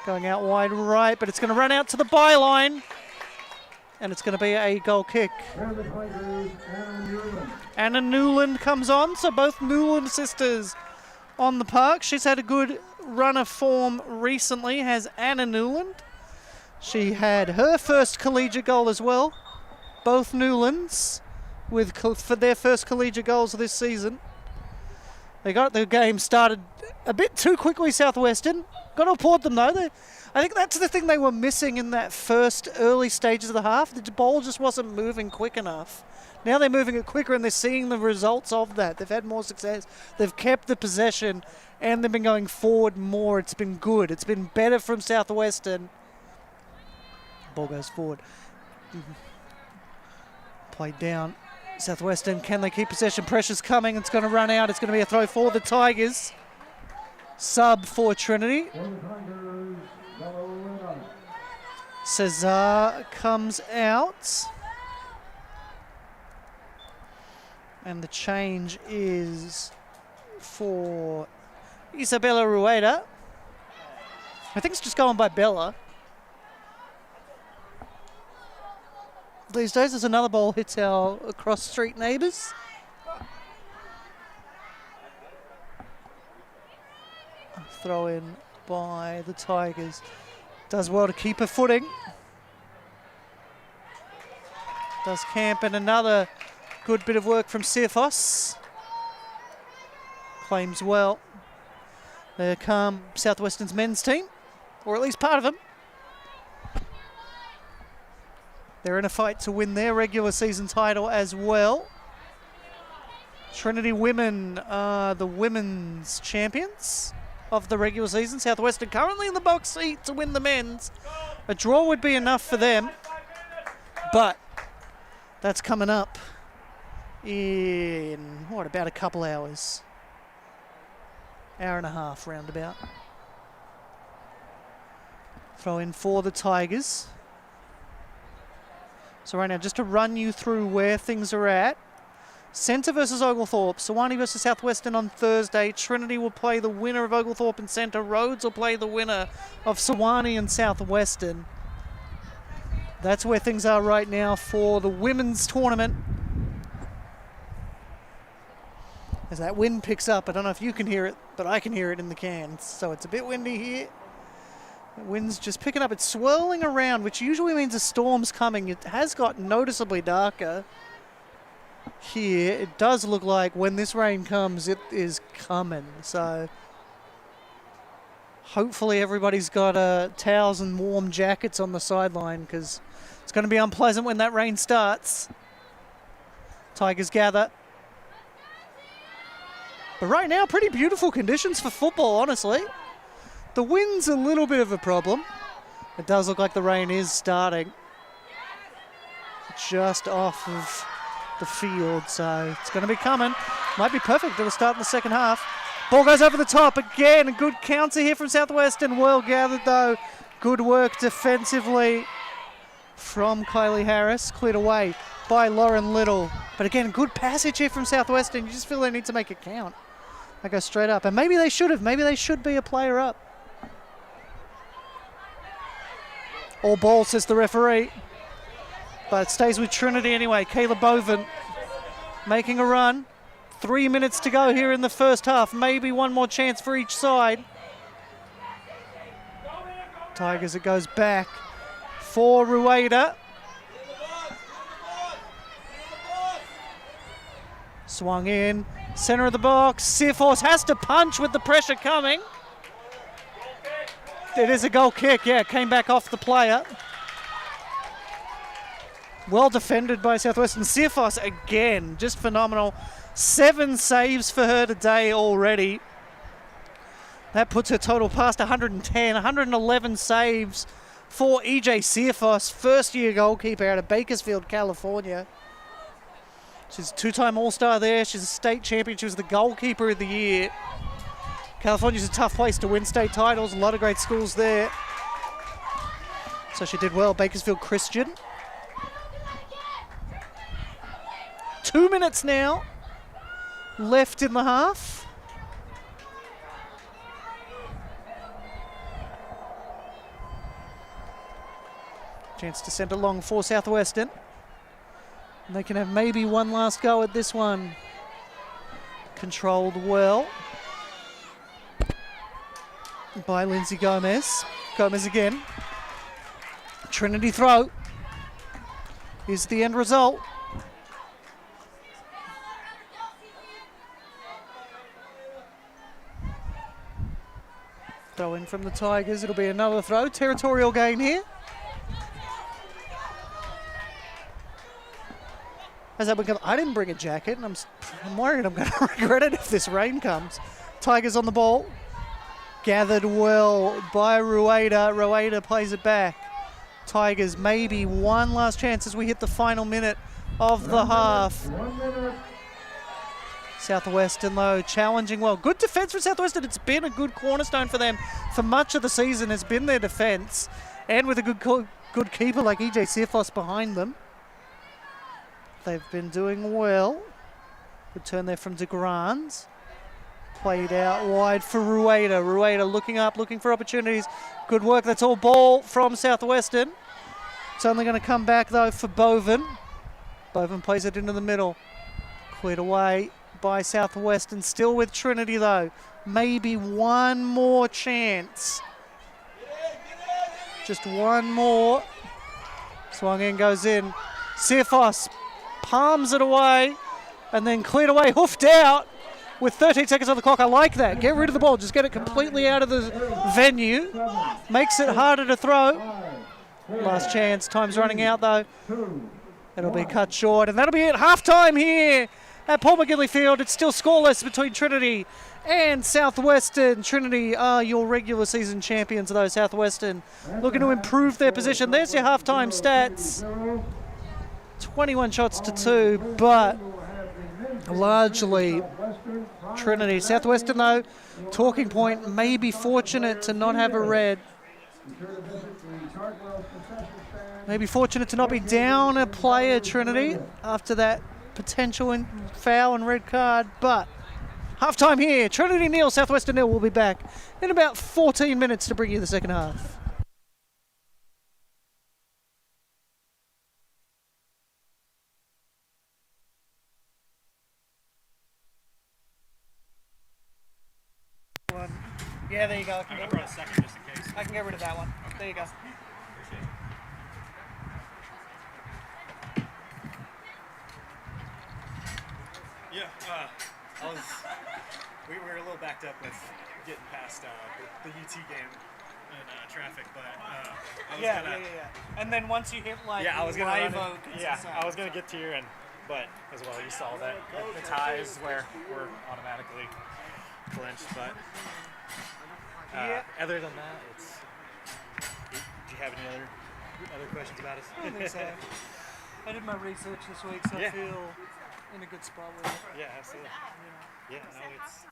Going out wide right, but it's going to run out to the byline. And it's going to be a goal kick. Anna Newland comes on, so both Newland sisters on the park. She's had a good run of form recently, has Anna Newland. She had her first collegiate goal as well. Both Newlands for their first collegiate goals of this season. They got the game started a bit too quickly, Southwestern. Got to applaud them though. I think that's the thing they were missing in that first early stages of the half. The ball just wasn't moving quick enough. Now they're moving it quicker and they're seeing the results of that. They've had more success. They've kept the possession and they've been going forward more. It's been good. It's been better from Southwestern. Ball goes forward. Played down. Southwestern, can they keep possession? Pressure's coming. It's going to run out. It's going to be a throw for the Tigers. Sub for Trinity. Cesar comes out. And the change is for Isabella Rueda. I think it's just going by Bella. these days as another ball hits our cross-street neighbours. Throw in by the Tigers. Does well to keep her footing. Does camp, and another good bit of work from Sirfos. Claims well. There come Southwestern's men's team, or at least part of them. They're in a fight to win their regular season title as well. Trinity women are the women's champions of the regular season. Southwestern currently in the box seat to win the men's. A draw would be enough for them, but that's coming up in, what, about a couple hours? Hour and a half, roundabout. Throw in for the Tigers. So right now, just to run you through where things are at. Centre versus Oglethorpe. Sewanee versus Southwestern on Thursday. Trinity will play the winner of Oglethorpe and Centre. Rhodes will play the winner of Sewanee and Southwestern. That's where things are right now for the women's tournament. As that wind picks up, I don't know if you can hear it, but I can hear it in the cans. So it's a bit windy here. The wind's just picking up. It's swirling around, which usually means a storm's coming. It has got noticeably darker here. It does look like when this rain comes, it is coming. So hopefully everybody's got towels and warm jackets on the sideline, because it's going to be unpleasant when that rain starts. Tigers gather. But right now, pretty beautiful conditions for football, honestly. The wind's a little bit of a problem. It does look like the rain is starting just off of the field, so it's going to be coming. Might be perfect. It'll start in the second half. Ball goes over the top again. A good counter here from Southwestern. Well gathered, though. Good work defensively from Kylie Harris. Cleared away by Lauren Little. But again, good passage here from Southwestern. You just feel they need to make it count. They go straight up. And maybe they should have. Maybe they should be a player up. All ball, says the referee. But it stays with Trinity anyway. Kayla Boven making a run. 3 minutes to go here in the first half. Maybe one more chance for each side. Tigers, it goes back for Rueda. Swung in. Center of the box. Searforce has to punch with the pressure coming. It is a goal kick, yeah, came back off the player. Well defended by Southwestern. Searforce again, just phenomenal. 7 saves for her today already. That puts her total past 110, 111 saves for EJ Searforce, first-year goalkeeper out of Bakersfield, California. She's a 2-time All-Star there. She's a state champion. She was the goalkeeper of the year. California's a tough place to win state titles. A lot of great schools there. So she did well. Bakersfield Christian. 2 minutes now left in the half. Chance to send it long for Southwestern. And they can have maybe one last go at this one. Controlled well by Lindsay Gomez. Gomez again. Trinity throw is the end result. Throw in from the Tigers. It'll be another throw. Territorial gain here. As that becomes, I didn't bring a jacket, and I'm worried I'm going to regret it if this rain comes. Tigers on the ball. Gathered well by Rueda. Rueda plays it back. Tigers maybe one last chance as we hit the final minute of the half. Southwestern, though, challenging well. Good defence for Southwestern. It's been a good cornerstone for them for much of the season, has been their defence. And with a good keeper like EJ Searfoss behind them. They've been doing well. Good turn there from DeGrand. Played out wide for Rueda. Rueda looking up, looking for opportunities. Good work. That's all ball from Southwestern. It's only going to come back, though, for Boven. Boven plays it into the middle. Cleared away by Southwestern. Still with Trinity, though. Maybe one more chance. Just one more. Swung in, goes in. Sifos palms it away and then cleared away, hoofed out with 13 seconds on the clock. I like that. Get rid of the ball. Just get it completely out of the venue. Makes it harder to throw. Last chance. Time's running out, though. It'll be cut short, and that'll be it. Halftime here at Paul McGinley Field. It's still scoreless between Trinity and Southwestern. Trinity are your regular season champions, though. Southwestern looking to improve their position. There's your halftime stats. 21 shots to 2, but largely Trinity. Southwestern, though, talking point, may be fortunate to not have a red. Maybe fortunate to not be down a player, Trinity, after that potential foul and red card. But halftime here, Trinity nil, Southwestern nil. We'll be back in about 14 minutes to bring you the second half. Yeah, there you go. I'm going to bring a second just in case. I can get rid of that one. There you go. Yeah, we were a little backed up with getting past the UT game in traffic, but I was gonna. And then once you hit like I was gonna Live run Oak, it. Yeah, I was gonna get to you, but as well, you saw that the ties where we're automatically clinched, but other than that, it's. Do you have any other questions about us? I don't think so. I did my research this week, so I feel in a good spot with it. Yeah, absolutely. Yeah, no, it's.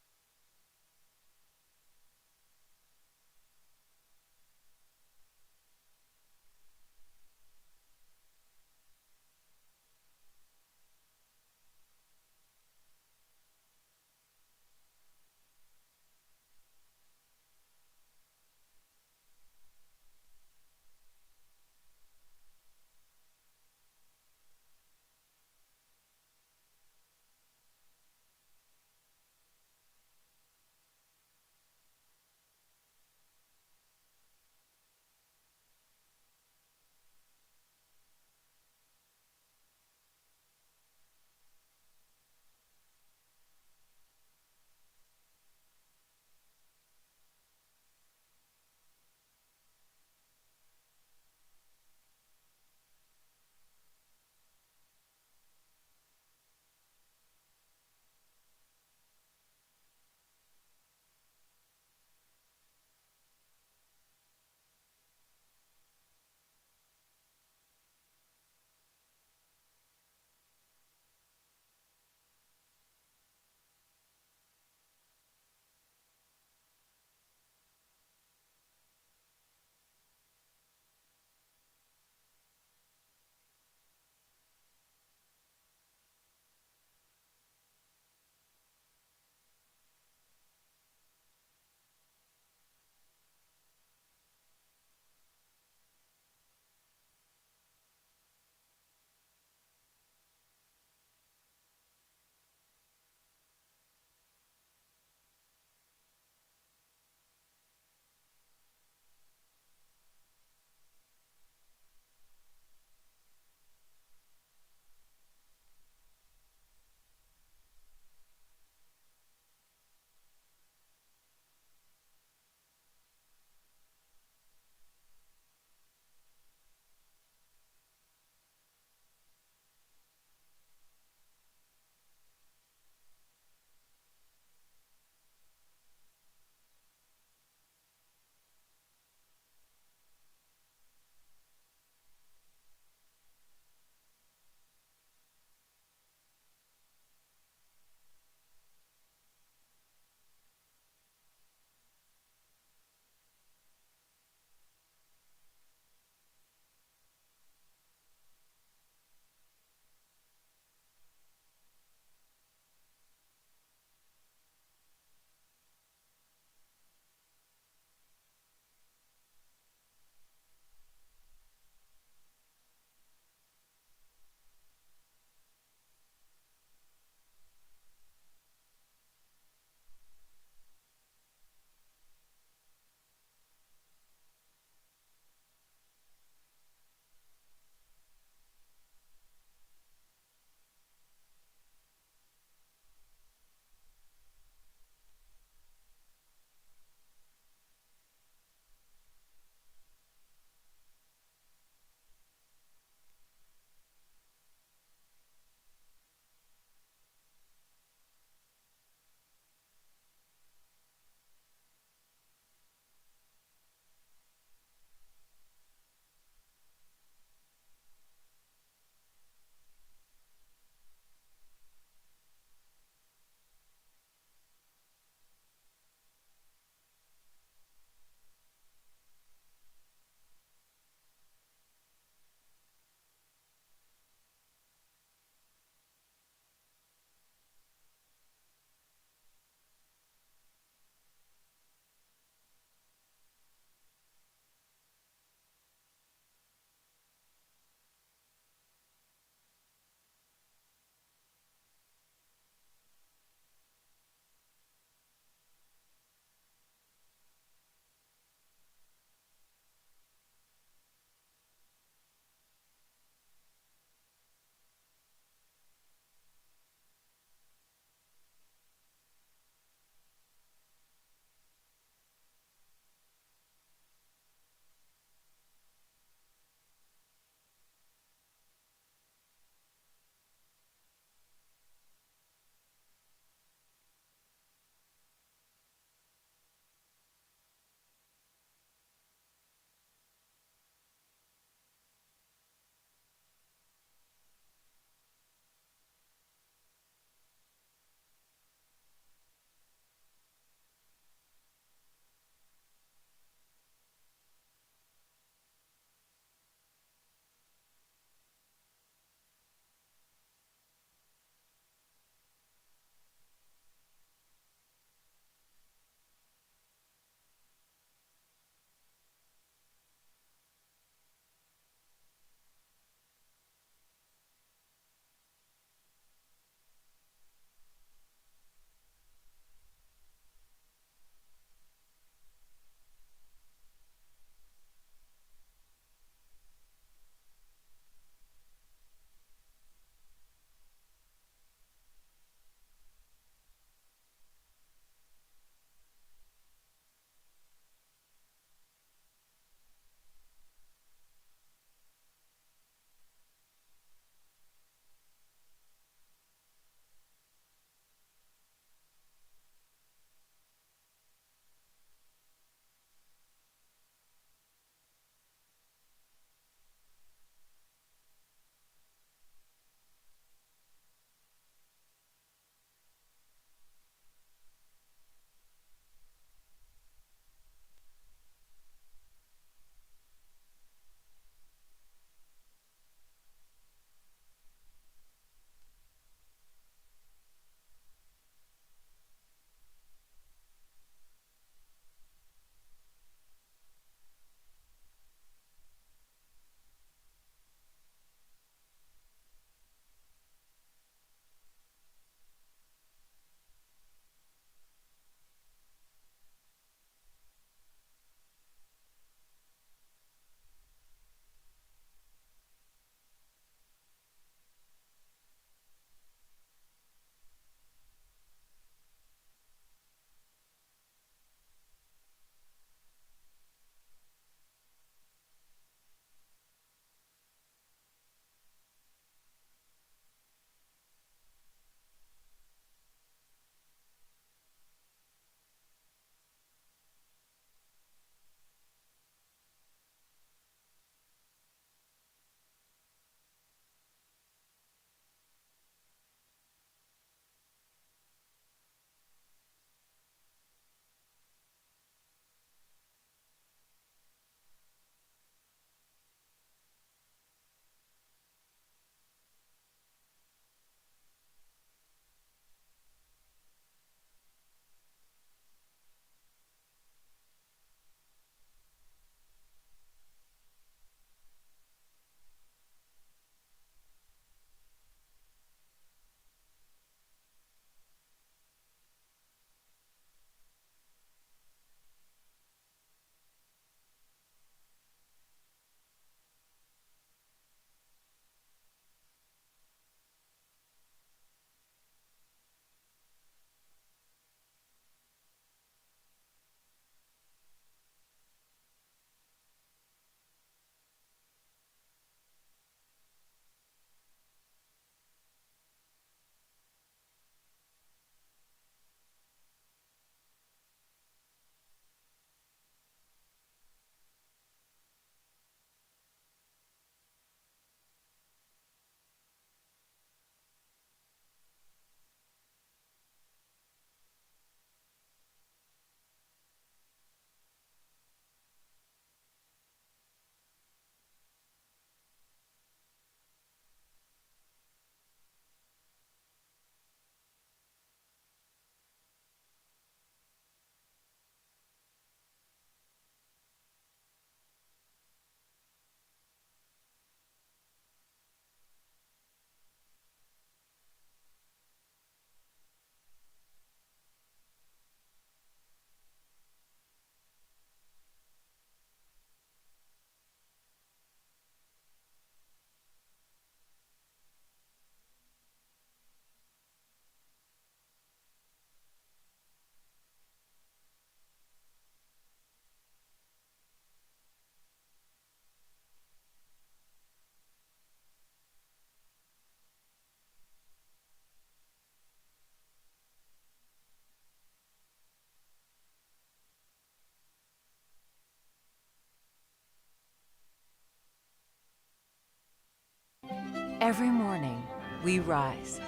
Every morning, we rise,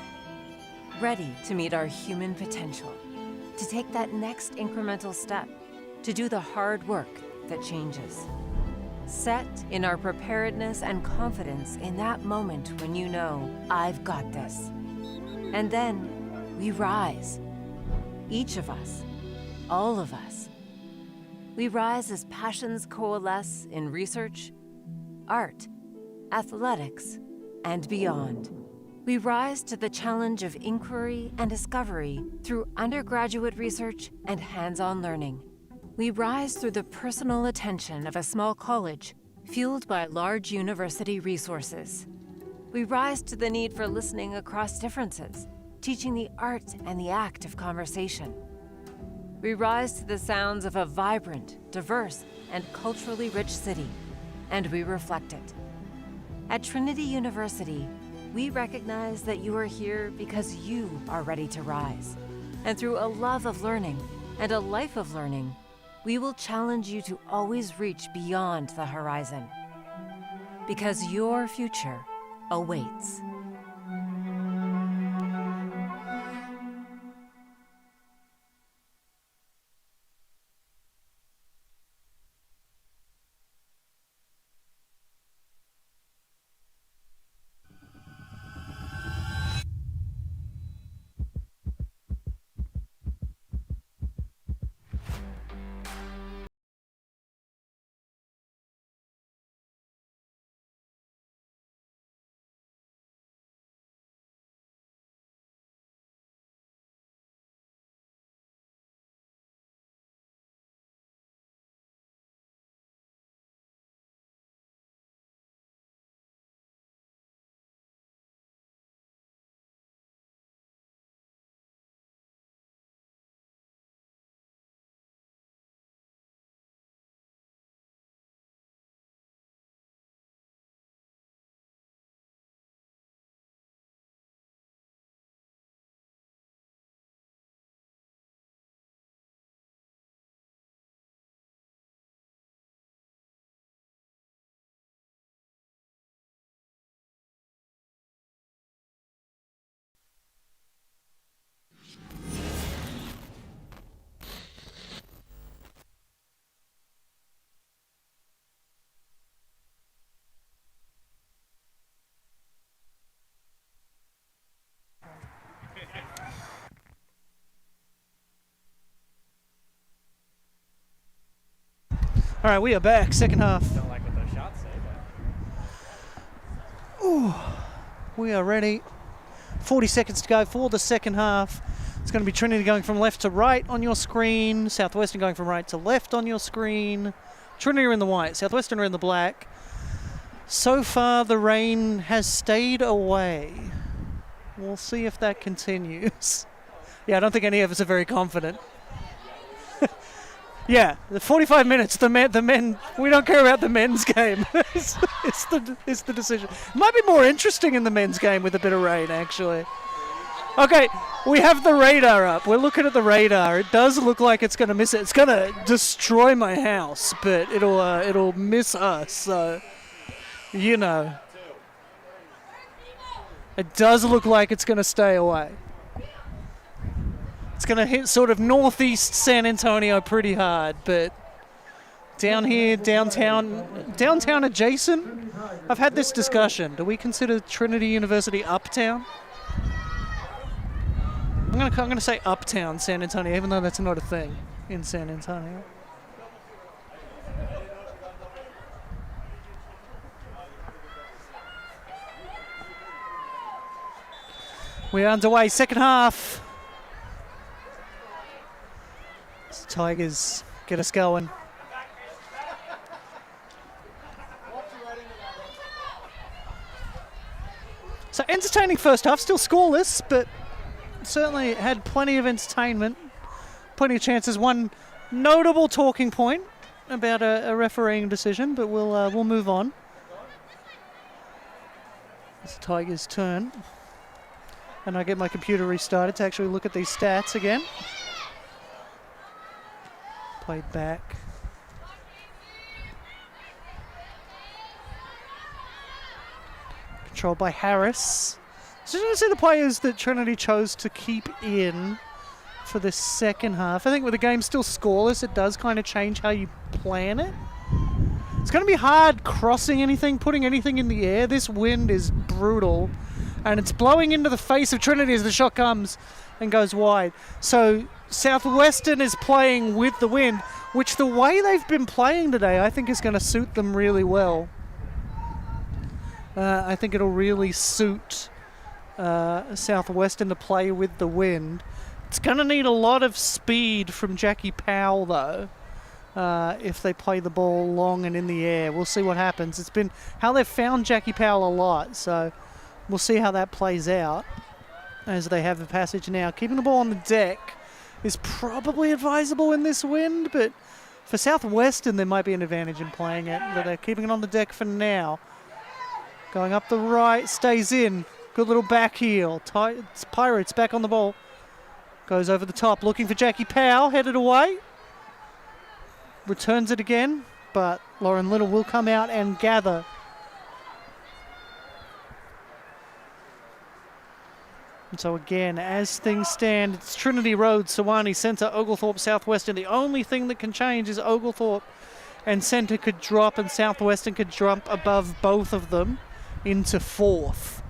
ready to meet our human potential, to take that next incremental step, to do the hard work that changes. Set in our preparedness and confidence in that moment when you know, I've got this. And then we rise. Each of us, all of us. We rise as passions coalesce in research, art, athletics, and beyond. We rise to the challenge of inquiry and discovery through undergraduate research and hands-on learning. We rise through the personal attention of a small college, fueled by large university resources. We rise to the need for listening across differences, teaching the art and the act of conversation. We rise to the sounds of a vibrant, diverse, and culturally rich city, and we reflect it. At Trinity University, we recognize that you are here because you are ready to rise. And through a love of learning and a life of learning, we will challenge you to always reach beyond the horizon. Because your future awaits. All right, we are back, second half. Don't like what those shots say, but We are ready. 40 seconds to go for the second half. It's going to be Trinity going from left to right on your screen, Southwestern going from right to left on your screen. Trinity are in the white, Southwestern are in the black. So far, the rain has stayed away. We'll see if that continues. Yeah, I don't think any of us are very confident. Yeah, the 45 minutes, the men, we don't care about the men's game. it's the decision. Might be more interesting in the men's game with a bit of rain, actually. Okay, we have the radar up. We're looking at the radar. It does look like it's going to miss it. It's going to destroy my house, but it'll miss us, so, you know. It does look like it's going to stay away. It's going to hit sort of northeast San Antonio pretty hard, but down here, downtown adjacent, I've had this discussion. Do we consider Trinity University uptown? I'm going to say uptown San Antonio, even though that's not a thing in San Antonio. We're underway, second half. Tigers get us going. So entertaining first half, still scoreless, but certainly had plenty of entertainment, plenty of chances. One notable talking point about a refereeing decision, but we'll move on. It's the Tigers' turn, and I get my computer restarted to actually look at these stats again. Played back. controlled by Harris. So you see the players that Trinity chose to keep in for the second half. I think with the game still scoreless, it does kind of change how you plan it. It's going to be hard crossing anything, putting anything in the air. This wind is brutal, and it's blowing into the face of Trinity as the shot comes and goes wide. So Southwestern is playing with the wind, which the way they've been playing today, I think is going to suit them really well. I think it'll really suit Southwestern to play with the wind. It's going to need a lot of speed from Jackie Powell, though. If they play the ball long and in the air. We'll see what happens. It's been how they've found Jackie Powell a lot, so we'll see how that plays out as they have the passage now. Keeping the ball on the deck is probably advisable in this wind, but for Southwestern there might be an advantage in playing it, but they're keeping it on the deck for now. Going up the right, stays in. Good little back heel. Pirates back on the ball. Goes over the top, looking for Jackie Powell, headed away. Returns it again, but Lauren Little will come out and gather. And so again, as things stand, it's Trinity Road, Sewanee Centre, Oglethorpe, Southwestern. The only thing that can change is Oglethorpe and Centre could drop and Southwestern could jump above both of them into fourth.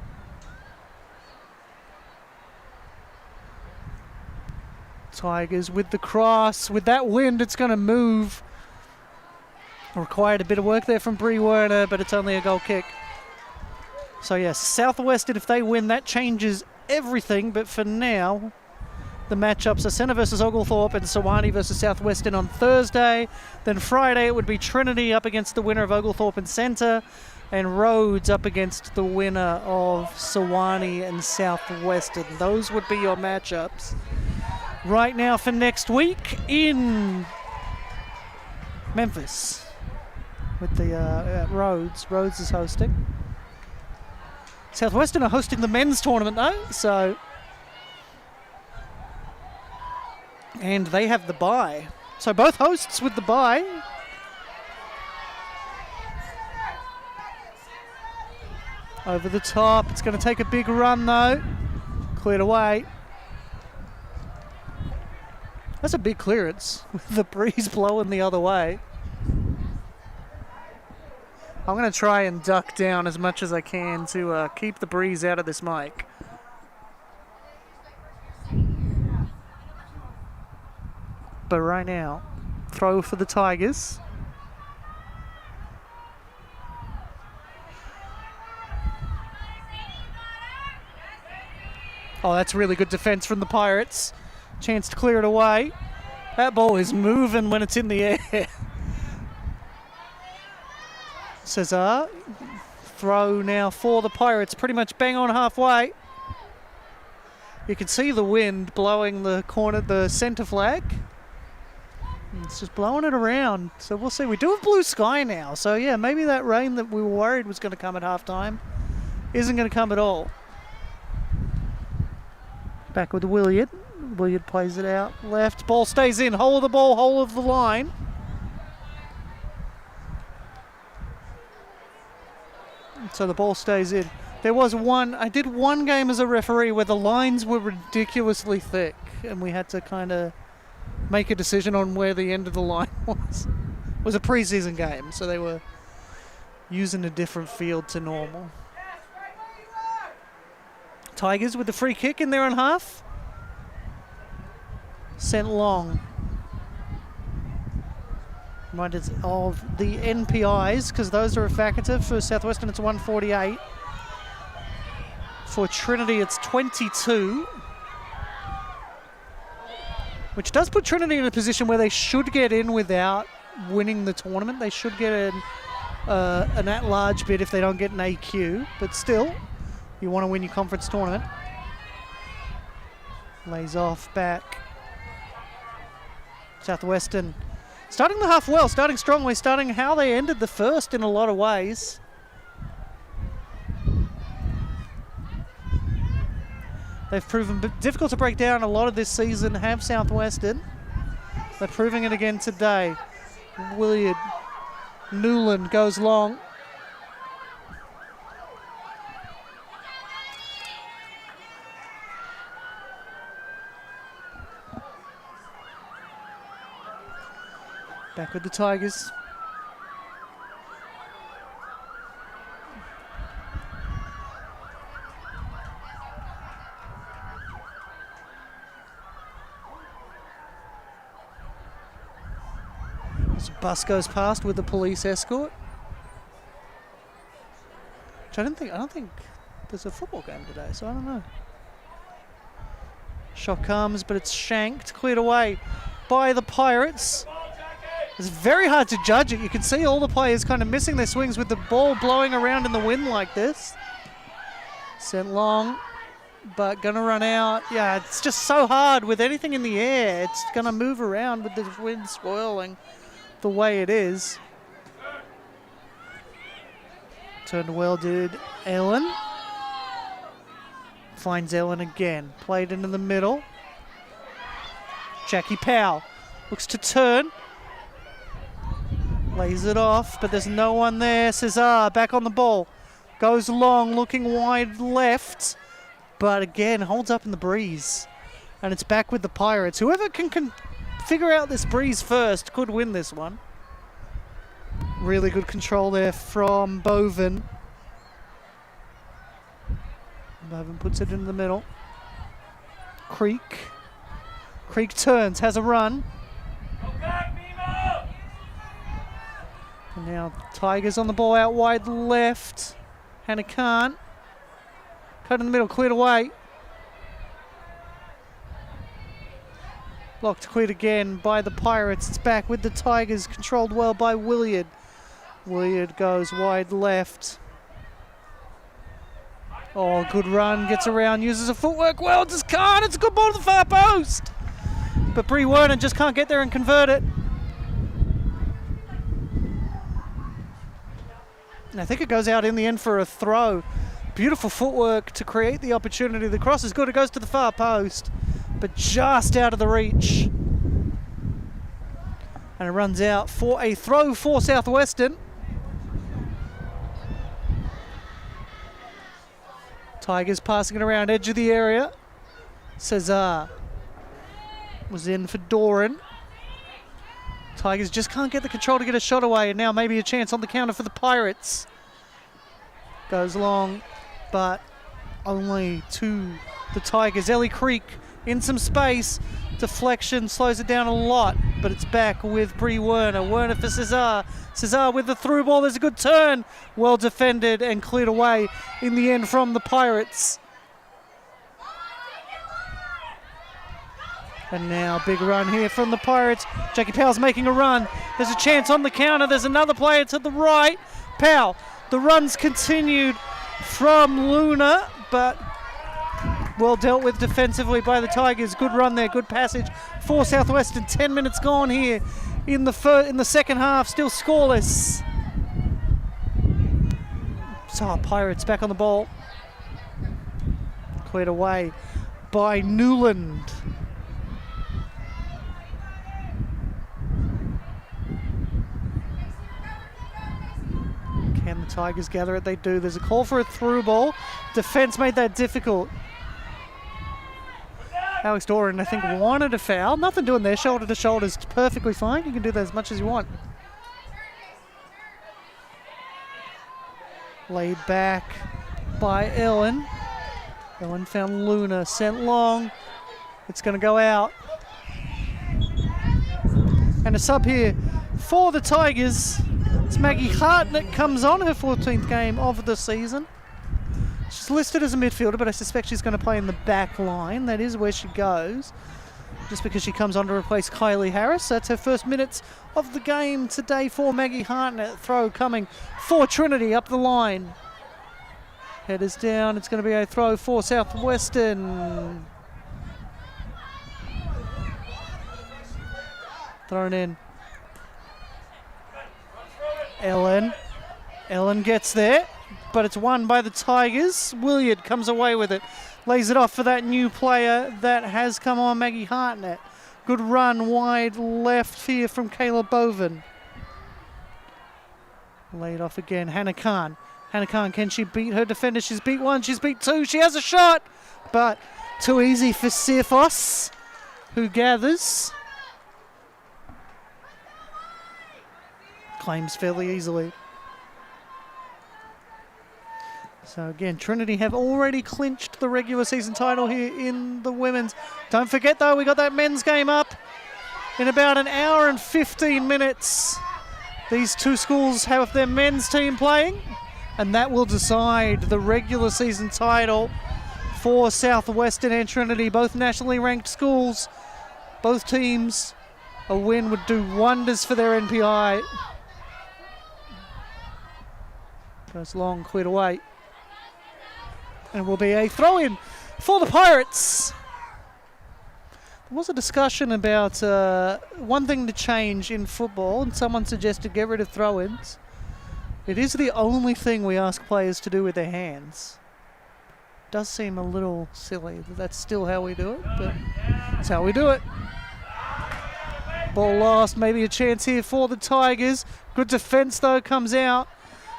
Tigers with the cross. With that wind, it's going to move. Required a bit of work there from Bree Werner, but it's only a goal kick. So yes, Southwestern, if they win, that changes everything. But for now, the matchups are Centre versus Oglethorpe and Sewanee versus Southwestern on Thursday. Then Friday, it would be Trinity up against the winner of Oglethorpe and Centre, and Rhodes up against the winner of Sewanee and Southwestern. Those would be your matchups. Right now for next week in Memphis with the Rhodes. Rhodes is hosting. Southwestern are hosting the men's tournament though, so. And they have the bye. So both hosts with the bye. Over the top. It's going to take a big run though. Cleared away. That's a big clearance with the breeze blowing the other way. I'm going to try and duck down as much as I can to keep the breeze out of this mic. But right now, throw for the Tigers. Oh, that's really good defense from the Pirates. Chance to clear it away. That ball is moving when it's in the air. Cesar, throw now for the Pirates, pretty much bang on halfway. You can see the wind blowing the centre flag. It's just blowing it around, so we'll see. We do have blue sky now, so yeah, maybe that rain that we were worried was going to come at halftime isn't going to come at all. Back with Williard. Williard plays it out left. Ball stays in. Hole of the ball, hole of the line. So the ball stays in. There was I did one game as a referee where the lines were ridiculously thick and we had to kind of make a decision on where the end of the line was. It was a preseason game, so they were using a different field to normal. Tigers with the free kick in their own half. Sent long. Reminded of the NPIs, because those are effective. For Southwestern, it's 148. For Trinity, it's 22. Which does put Trinity in a position where they should get in without winning the tournament. They should get an at-large bid if they don't get an AQ. But still, you want to win your conference tournament. Lays off back. Southwestern starting the half well, starting strongly, starting how they ended the first in a lot of ways. They've proven difficult to break down a lot of this season, have Southwestern. They're proving it again today. Williard, Newland goes long. Back with the Tigers. As a bus goes past with the police escort. Which I don't think there's a football game today, so I don't know. Shot comes, but it's shanked, cleared away by the Pirates. It's very hard to judge it. You can see all the players kind of missing their swings with the ball blowing around in the wind like this. Sent long, but gonna run out. Yeah, it's just so hard with anything in the air. It's gonna move around with the wind swirling the way it is. Turned well, did Ellen. Finds Ellen again. Played into the middle. Jackie Powell looks to turn. Lays it off, but there's no one there. Cesar back on the ball. Goes long, looking wide left. But again, holds up in the breeze. And it's back with the Pirates. Whoever can figure out this breeze first could win this one. Really good control there from Boven. Boven puts it in the middle. Creek turns, has a run. And now Tigers on the ball out wide left. Hannah can't. Cut in the middle, cleared away. Blocked, cleared again by the Pirates. It's back with the Tigers, controlled well by Williard. Williard goes wide left. Oh, good run, gets around, uses a footwork well, just can't. It's a good ball to the far post. But Bree Werner just can't get there and convert it. And I think it goes out in the end for a throw. Beautiful footwork to create the opportunity. The cross is good, it goes to the far post, but just out of the reach. And it runs out for a throw for Southwestern. Tigers passing it around edge of the area. Cesar was in for Doran. Tigers just can't get the control to get a shot away, and now maybe a chance on the counter for the Pirates. Goes long, but only to the Tigers. Ellie Creek in some space. Deflection slows it down a lot, but it's back with Bree Werner. Werner for Cesar. Cesar with the through ball. There's a good turn. Well defended and cleared away in the end from the Pirates. And now big run here from the Pirates. Jackie Powell's making a run. There's a chance on the counter. There's another player to the right. Powell. The run's continued from Luna, but well dealt with defensively by the Tigers. Good run there, good passage for Southwestern. 10 minutes gone here in the second half, still scoreless. So Pirates back on the ball. Cleared away by Newland. Can the Tigers gather it? They do. There's a call for a through ball. Defense made that difficult. Alex Doran, I think, wanted a foul. Nothing doing there. Shoulder to shoulder is perfectly fine. You can do that as much as you want. Laid back by Ellen. Ellen found Luna. Sent long. It's going to go out. And a sub here for the Tigers. It's Maggie Hartnett, comes on her 14th game of the season. She's listed as a midfielder, but I suspect she's going to play in the back line. That is where she goes, just because she comes on to replace Kylie Harris. That's her first minutes of the game today for Maggie Hartnett. Throw coming for Trinity up the line. Headers down. It's going to be a throw for Southwestern. Thrown in. Ellen gets there, but it's won by the Tigers. Williard comes away with it. Lays it off for that new player that has come on, Maggie Hartnett. Good run wide left here from Kayla Boven. Laid off again. Hannah Khan. Hannah Khan, can she beat her defender? She's beat one, she's beat two. She has a shot, but too easy for Sifos, who gathers. claims fairly easily. So again, Trinity have already clinched the regular season title here in the women's. Don't forget though, we got that men's game up in about an hour and 15 minutes. These two schools have their men's team playing, and that will decide the regular season title for Southwestern and Trinity, both nationally ranked schools. Both teams, a win would do wonders for their NPI. Goes long, cleared away. And will be a throw-in for the Pirates. There was a discussion about one thing to change in football, and someone suggested get rid of throw-ins. It is the only thing we ask players to do with their hands. Does seem a little silly that that's still how we do it, but that's how we do it. Ball lost, maybe a chance here for the Tigers. Good defense though comes out.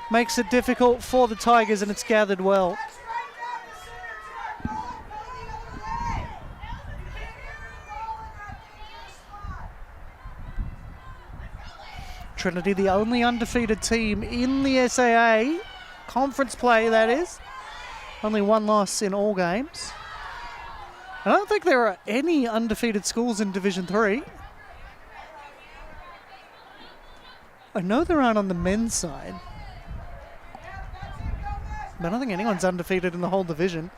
Makes it difficult for the Tigers, and it's gathered well. Trinity, the only undefeated team in the SAA, conference play that is. Only one loss in all games. I don't think there are any undefeated schools in Division 3. I know there aren't on the men's side. But I don't think anyone's undefeated in the whole division.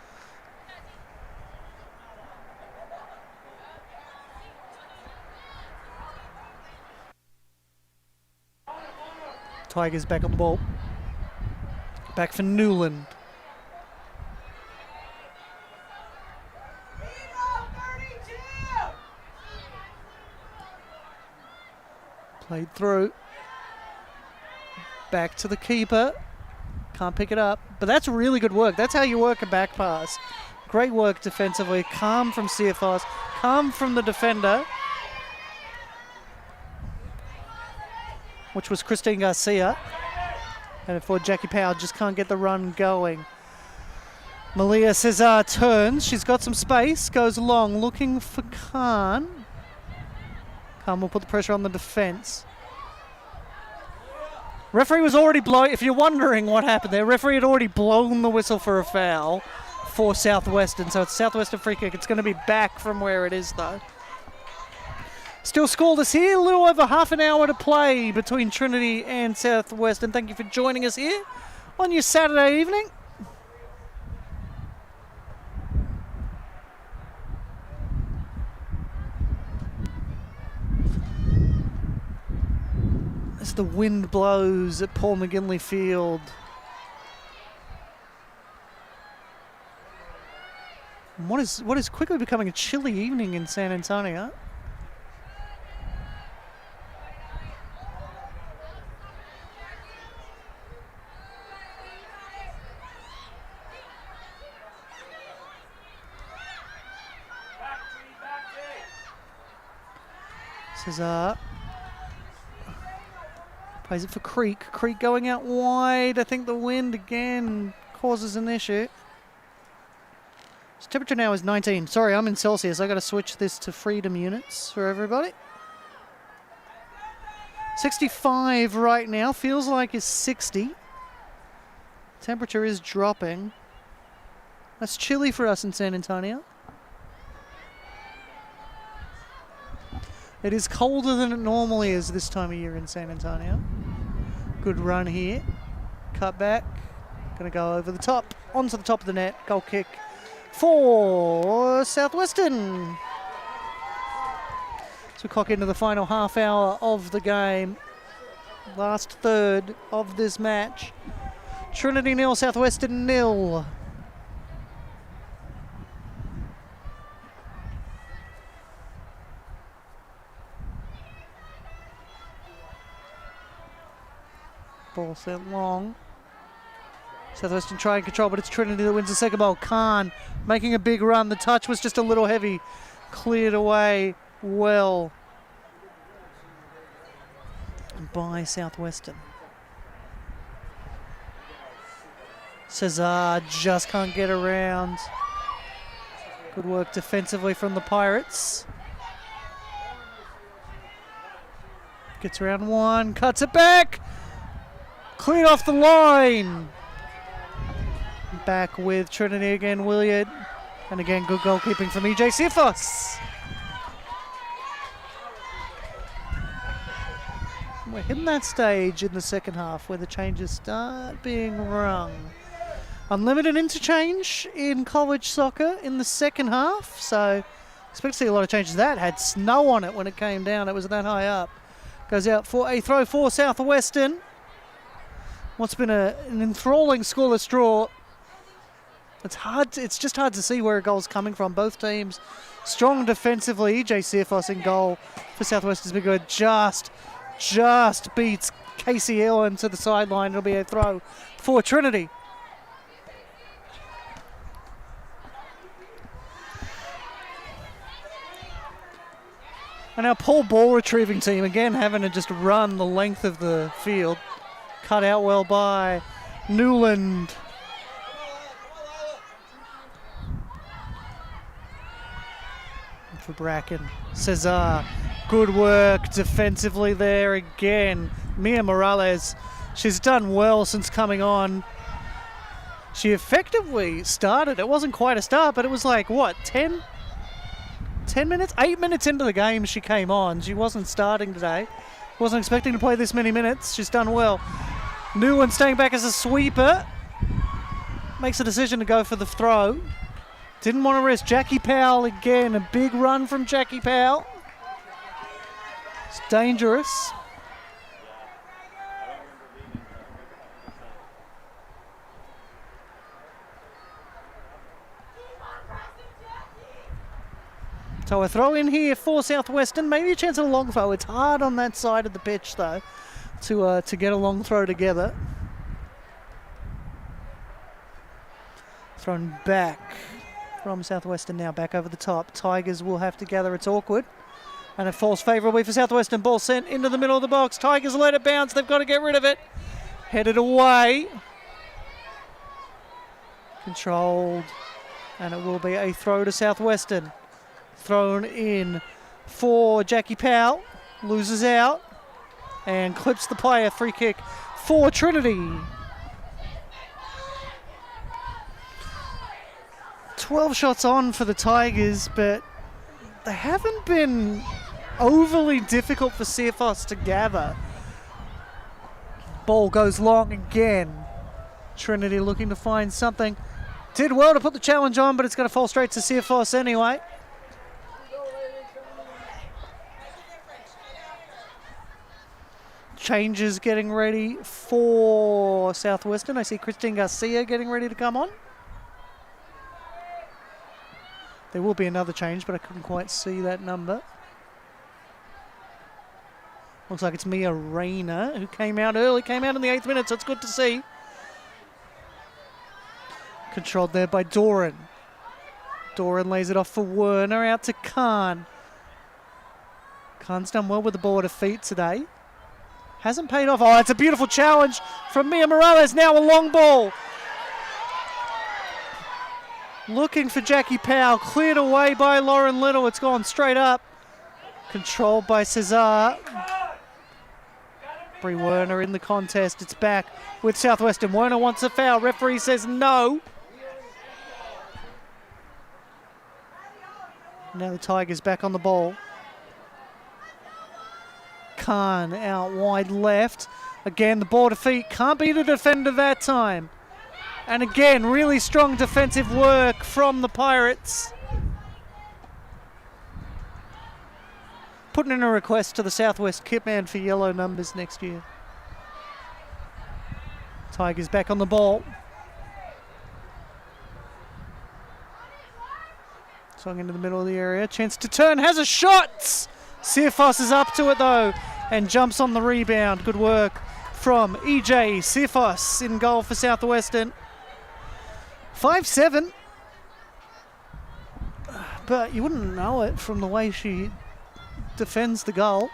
Tigers back on the ball. Back for Newland. Played through. Back to the keeper. Can't pick it up. But that's really good work. That's how you work a back pass. Great work defensively. Calm from CFRs. Calm from the defender, which was Christine Garcia. And for Jackie Powell, just can't get the run going. Malia Cesar turns. She's got some space. Goes long, looking for Khan. Khan will put the pressure on the defense. Referee was already blowing. If you're wondering what happened there, referee had already blown the whistle for a foul for Southwestern. So it's Southwestern free kick. It's going to be back from where it is, though. Still scoreless here, a little over half an hour to play between Trinity and Southwestern. Thank you for joining us here on your Saturday evening. As the wind blows at Paul McGinley Field. And what is quickly becoming a chilly evening in San Antonio. Cesar plays it for Creek. Creek going out wide. I think the wind again causes an issue. So temperature now is 19. Sorry, I'm in Celsius. I got to switch this to freedom units for everybody. 65 right now. Feels like it's 60. Temperature is dropping. That's chilly for us in San Antonio. It is colder than it normally is this time of year in San Antonio. Good run here. Cut back. Going to go over the top. Onto the top of the net. Goal kick for Southwestern. So we clock into the final half hour of the game. Last third of this match. Trinity 0, Southwestern 0. Ball sent long. Southwestern try and control, but it's Trinity that wins the second ball. Khan making a big run. The touch was just a little heavy. Cleared away well by Southwestern. Cesar just can't get around. Good work defensively from the Pirates. Gets around one, cuts it back. Cleared off the line. Back with Trinity again, Williard. And again, good goalkeeping from EJ Sifos. We're hitting that stage in the second half where the changes start being rung. Unlimited interchange in college soccer in the second half, so expect to see a lot of changes. That had snow on it when it came down. It was that high up. Goes out for a throw for Southwestern. What's been an enthralling scoreless draw. It's just hard to see where a goal's coming from. Both teams strong defensively. EJ Sifos in goal for Southwestern's been good. Just beats Casey Ellen to the sideline. It'll be a throw for Trinity. And our Paul ball retrieving team again having to just run the length of the field. Cut out well by Newland. For Bracken. Cesar. Good work defensively there again. Mia Morales. She's done well since coming on. She effectively started. It wasn't quite a start, but it was like, what, 10 minutes? 8 minutes into the game she came on. She wasn't starting today. Wasn't expecting to play this many minutes. She's done well. Newland staying back as a sweeper. Makes a decision to go for the throw. Didn't want to risk. Jackie Powell again. A big run from Jackie Powell. It's dangerous. So a throw in here for Southwestern. Maybe a chance of a long throw. It's hard on that side of the pitch though to get a long throw together. Thrown back from Southwestern now, back over the top. Tigers will have to gather. It's awkward. And it falls favourably for Southwestern. Ball sent into the middle of the box. Tigers let it bounce. They've got to get rid of it. Headed away. Controlled. And it will be a throw to Southwestern. Thrown in for Jackie Powell. Loses out. And clips the player. Free kick for Trinity. 12 shots on for the Tigers, but they haven't been overly difficult for Sifos to gather. Ball goes long again. Trinity looking to find something. Did well to put the challenge on, but it's going to fall straight to Sifos anyway. Changes getting ready for Southwestern. I see Christine Garcia getting ready to come on. There will be another change, but I couldn't quite see that number. Looks like it's Mia Rayner, who came out early, came out in the 8th minute, so it's good to see. Controlled there by Doran. Doran lays it off for Werner, out to Khan. Khan's done well with the ball at her feet today. Hasn't paid off. Oh, it's a beautiful challenge from Mia Morales. Now a long ball. Looking for Jackie Powell. Cleared away by Lauren Little. It's gone straight up. Controlled by Cesar. Brie Werner in the contest. It's back with Southwestern. Werner wants a foul. Referee says no. Now the Tigers back on the ball. Khan out wide left. Again, the ball to feet. Can't beat a defender that time. And again, really strong defensive work from the Pirates. Putting in a request to the Southwest Kitman for yellow numbers next year. Tigers back on the ball. Swung into the middle of the area. Chance to turn. Has a shot! Sifos is up to it though and jumps on the rebound. Good work from EJ Sifos in goal for Southwestern. 5-7. But you wouldn't know it from the way she defends the goal.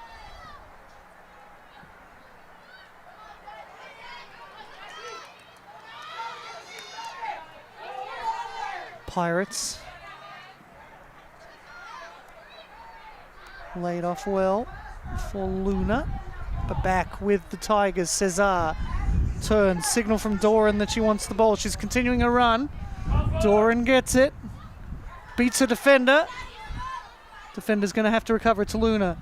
Pirates. Laid off well for Luna. But back with the Tigers, Cesar turns, signal from Doran that she wants the ball. She's continuing her run. Doran gets it, beats a defender. Defender's going to have to recover it to Luna.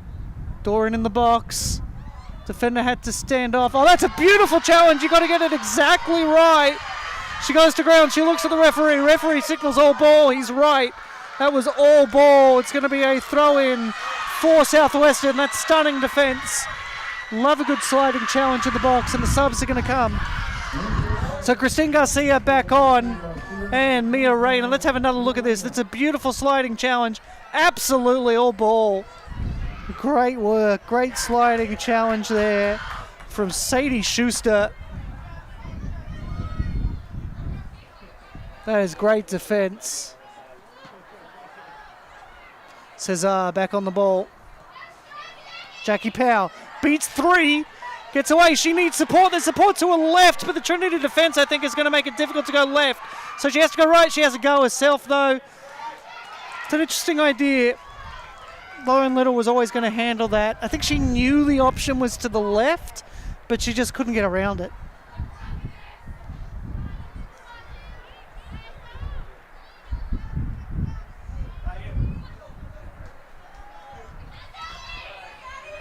Doran in the box. Defender had to stand off. Oh, that's a beautiful challenge. You got to get it exactly right. She goes to ground. She looks at the referee. Referee signals all ball. He's right. That was all ball. It's going to be a throw-in for Southwestern. That's stunning defense. Love a good sliding challenge in the box, and the subs are going to come. So Christine Garcia back on, and Mia Rayner. Let's have another look at this. It's a beautiful sliding challenge. Absolutely all ball. Great work. Great sliding challenge there from Sadie Schuster. That is great defense. Cesar back on the ball. Jackie Powell beats 3, gets away. She needs support. There's support to her left, but the Trinity defense, I think, is going to make it difficult to go left. So she has to go right. She has to go herself, though. It's an interesting idea. Lauren Little was always going to handle that. I think she knew the option was to the left, but she just couldn't get around it.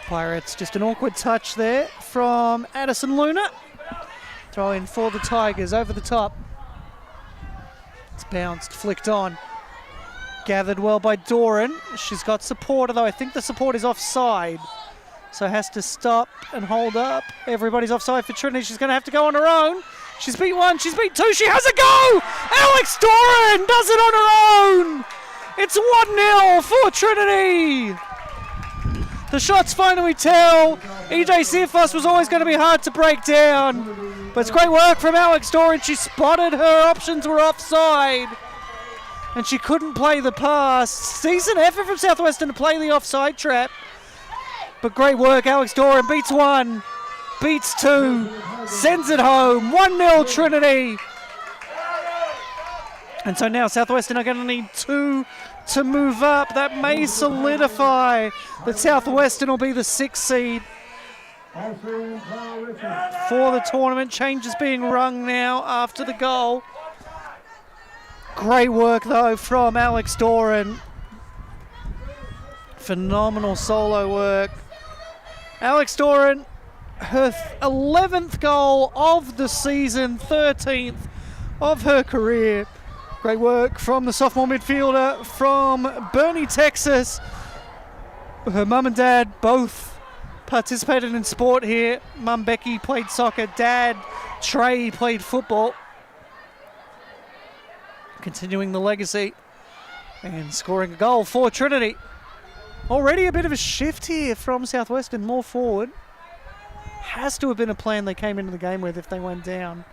Pirates, just an awkward touch there from Addison Luna. Throw in for the Tigers, over the top. It's bounced, flicked on. Gathered well by Doran. She's got support, although I think the support is offside. So has to stop and hold up. Everybody's offside for Trinity. She's going to have to go on her own. She's beat 1, she's beat 2, she has a go! Alex Doran does it on her own! It's 1-0 for Trinity! The shots finally tell. EJ Searfoss was always going to be hard to break down. But it's great work from Alex Doran. She spotted her options were offside. And she couldn't play the pass. Decent effort from Southwestern to play the offside trap. But great work. Alex Doran beats 1, beats 2, sends it home. 1-0 Trinity. And so now Southwestern are going to need 2 to move up. That may solidify that Southwestern will be the 6th seed for the tournament. Changes being rung now after the goal. Great work though from Alex Doran. Phenomenal solo work. Alex Doran, her 11th goal of the season, 13th of her career. Great work from the sophomore midfielder from Boerne, Texas. Her mum and dad both participated in sport here. Mum Becky played soccer. Dad Trey played football. Continuing the legacy and scoring a goal for Trinity. Already a bit of a shift here from Southwestern, more forward. Has to have been a plan they came into the game with if they went down.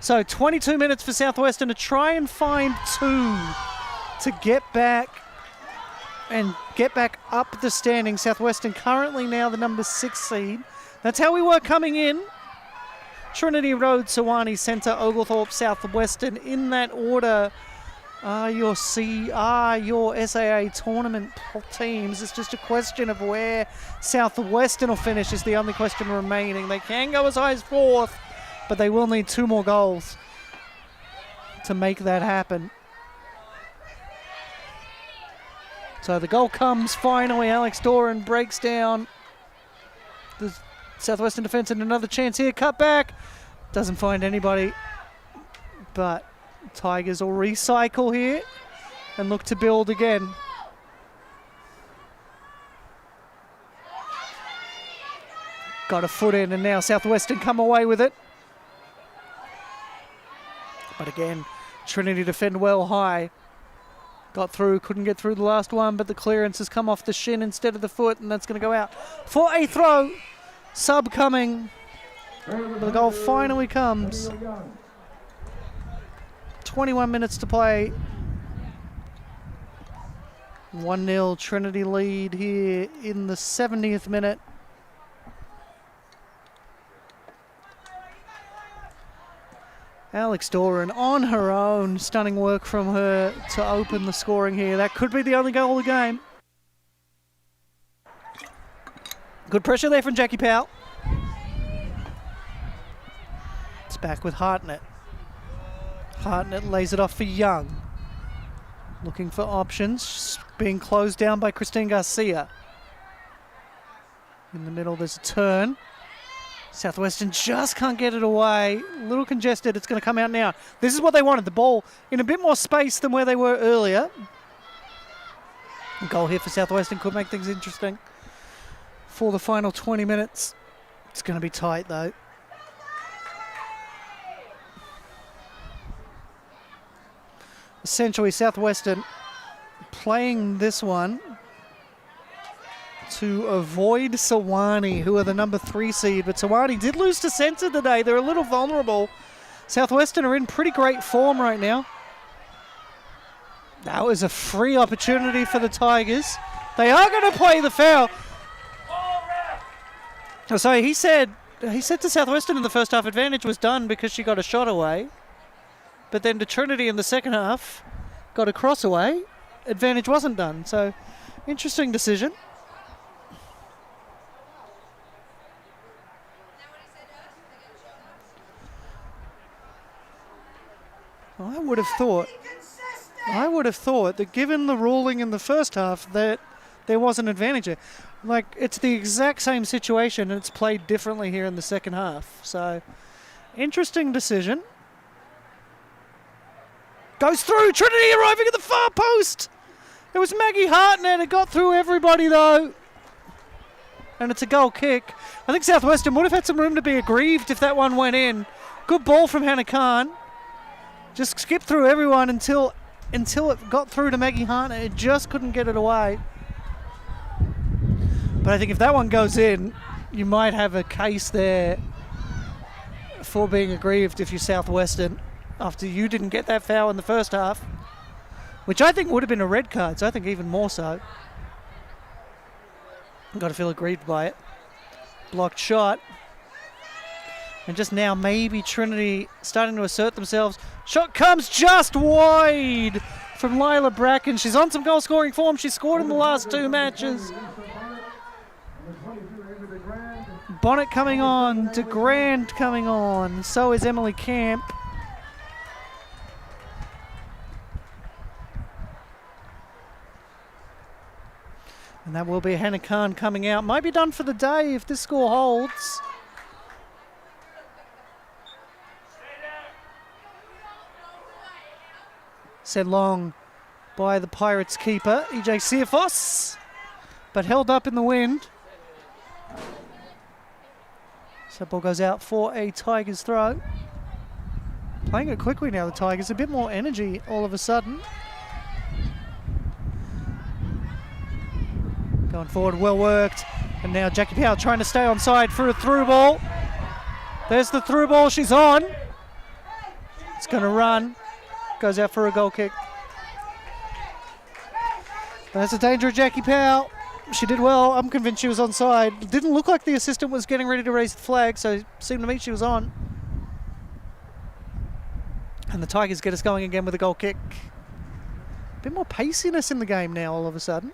So 22 minutes for Southwestern to try and find 2 to get back up the standing. Southwestern currently now the number 6 seed. That's how we were coming in. Trinity Road, Sewanee Centre, Oglethorpe, Southwestern. In that order are your SAA tournament teams. It's just a question of where Southwestern will finish is the only question remaining. They can go as high as 4th, but they will need 2 more goals to make that happen. So the goal comes finally. Alex Doran breaks down the Southwestern defence, and another chance here. Cut back. Doesn't find anybody. But Tigers will recycle here and look to build again. Got a foot in, and now Southwestern come away with it. But again, Trinity defend well high. Got through, couldn't get through the last one, but the clearance has come off the shin instead of the foot, and that's going to go out for a throw. Sub coming. The goal finally comes. 21 minutes to play. 1-0 Trinity lead here in the 70th minute. Alex Doran on her own. Stunning work from her to open the scoring here. That could be the only goal of the game. Good pressure there from Jackie Powell. Back with Hartnett. Hartnett lays it off for Young. Looking for options. Being closed down by Christine Garcia. In the middle, there's a turn. Southwestern just can't get it away. A little congested. It's going to come out now. This is what they wanted. The ball in a bit more space than where they were earlier. A goal here for Southwestern could make things interesting for the final 20 minutes. It's going to be tight, though. Essentially, Southwestern playing this one to avoid Sewanee, who are the number 3 seed. But Sewanee did lose to Centre today. They're a little vulnerable. Southwestern are in pretty great form right now. That was a free opportunity for the Tigers. They are going to play the foul. So he said to Southwestern in the first half, advantage was done because she got a shot away. But then to Trinity in the second half, got a cross away. Advantage wasn't done. So interesting decision. I would have thought that given the ruling in the first half that there was an advantage there. Like, it's the exact same situation and it's played differently here in the second half. So, interesting decision. Goes through, Trinity arriving at the far post. It was Maggie Hartnett. It got through everybody though. And it's a goal kick. I think Southwestern would have had some room to be aggrieved if that one went in. Good ball from Hannah Khan. Just skipped through everyone until it got through to Maggie Hartnett. It just couldn't get it away. But I think if that one goes in, you might have a case there for being aggrieved if you're Southwestern after you didn't get that foul in the first half, which I think would have been a red card, so I think even more so. Got to feel aggrieved by it. Blocked shot. And just now, maybe Trinity starting to assert themselves. Shot comes just wide from Lila Bracken. She's on some goal-scoring form. She scored in the last 2 matches. Bonnet coming on. DeGrand coming on. So is Emily Camp. And that will be Hannah Khan coming out. Might be done for the day if this score holds. Sent long by the Pirates keeper, EJ Searfoss, but held up in the wind. So ball goes out for a Tigers throw. Playing it quickly now, the Tigers. A bit more energy all of a sudden. Going forward, well worked. And now Jackie Powell trying to stay on side for a through ball. There's the through ball, she's on. It's going to run. Goes out for a goal kick. That's the danger of Jackie Powell. She did well. I'm convinced she was onside. Didn't look like the assistant was getting ready to raise the flag, so it seemed to me she was on. And the Tigers get us going again with a goal kick. A bit more paciness in the game now all of a sudden.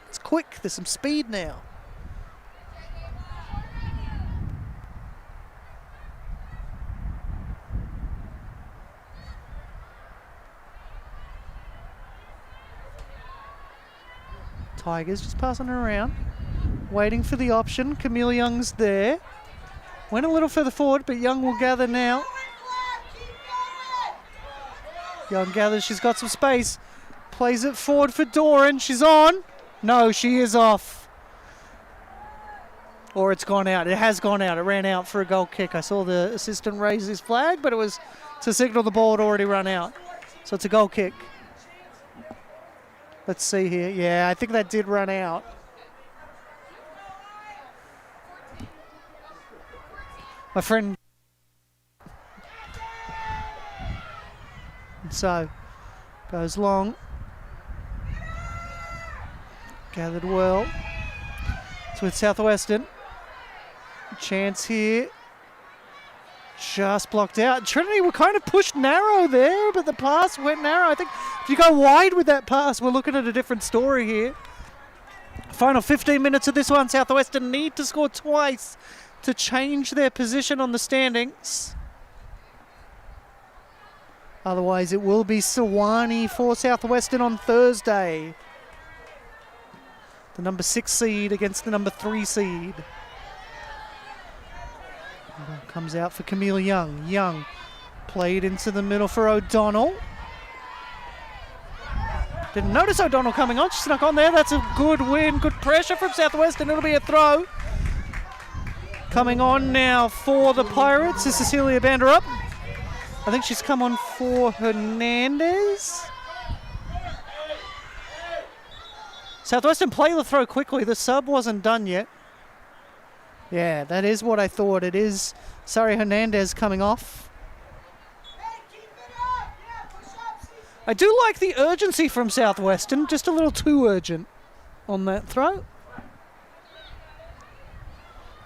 It's quick. There's some speed now. Tigers just passing her around, waiting for the option. Camille Young's there. Went a little further forward, but Young will gather now. Young gathers, she's got some space. Plays it forward for Doran, she's on. No, she is off. Or it's gone out. It has gone out. It ran out for a goal kick. I saw the assistant raise his flag, but it was to signal the ball had already run out. So it's a goal kick. Let's see here. Yeah, I think that did run out. My friend. So, goes long. Gathered well. It's with Southwestern. Chance here. Just blocked out. Trinity were kind of pushed narrow there, but the pass went narrow. I think if you go wide with that pass, we're looking at a different story here. Final 15 minutes of this one. Southwestern need to score twice to change their position on the standings. Otherwise, it will be Sewanee for Southwestern on Thursday. The number 6 seed against the number 3 seed. Comes out for Camille Young. Young played into the middle for O'Donnell. Didn't notice O'Donnell coming on. She snuck on there. That's a good win. Good pressure from Southwestern. It'll be a throw. Coming on now for the Pirates is Cecilia Banderup. I think she's come on for Hernandez. Southwestern play the throw quickly. The sub wasn't done yet. Yeah, that is what I thought. It is Sari Hernandez coming off. I do like the urgency from Southwestern. Just a little too urgent on that throw.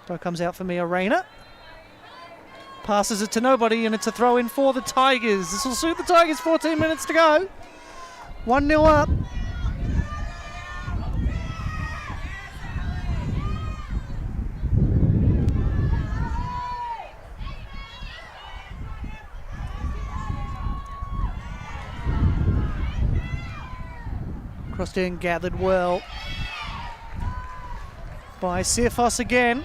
Throw comes out for Mia Rayner. Passes it to nobody, and it's a throw in for the Tigers. This will suit the Tigers. 14 minutes to go. 1-0 up. Crossed in, gathered well by Sirfos again.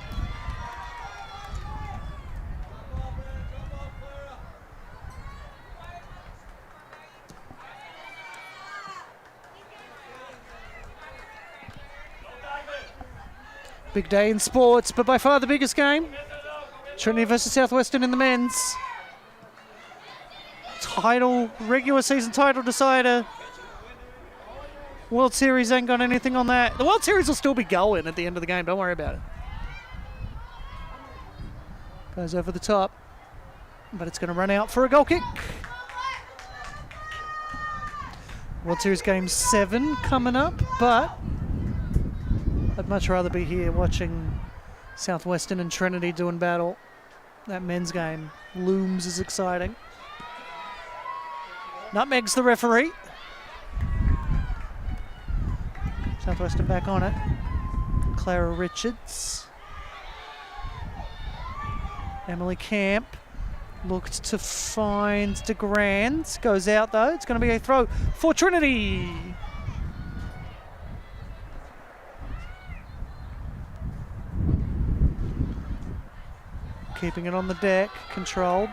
Big day in sports, but by far the biggest game. Trinity versus Southwestern in the men's. Regular season title decider. World Series ain't got anything on that. The World Series will still be going at the end of the game. Don't worry about it. Goes over the top, but it's going to run out for a goal kick. World Series Game 7 coming up, but I'd much rather be here watching Southwestern and Trinity doing battle. That men's game looms as exciting. Nutmegs the referee. Southwestern back on it. Clara Richards. Emily Camp looked to find DeGrand. Goes out though. It's going to be a throw for Trinity. Keeping it on the deck. Controlled.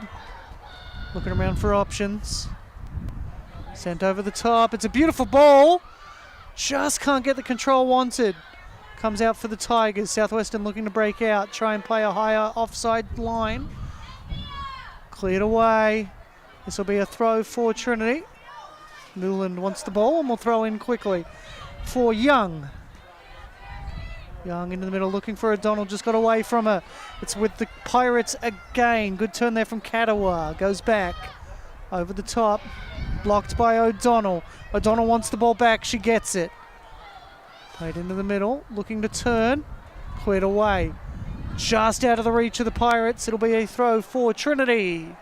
Looking around for options. Sent over the top. It's a beautiful ball. Just can't get the control wanted. Comes out for the Tigers. Southwestern looking to break out. Try and play a higher offside line. Cleared away. This will be a throw for Trinity. Newland wants the ball and will throw in quickly for Young. Young into the middle looking for O'Donnell. Just got away from her. It's with the Pirates again. Good turn there from Katawa. Goes back. Over the top. Blocked by O'Donnell. O'Donnell wants the ball back. She gets it. Played into the middle. Looking to turn. Cleared away. Just out of the reach of the Pirates. It'll be a throw for Trinity.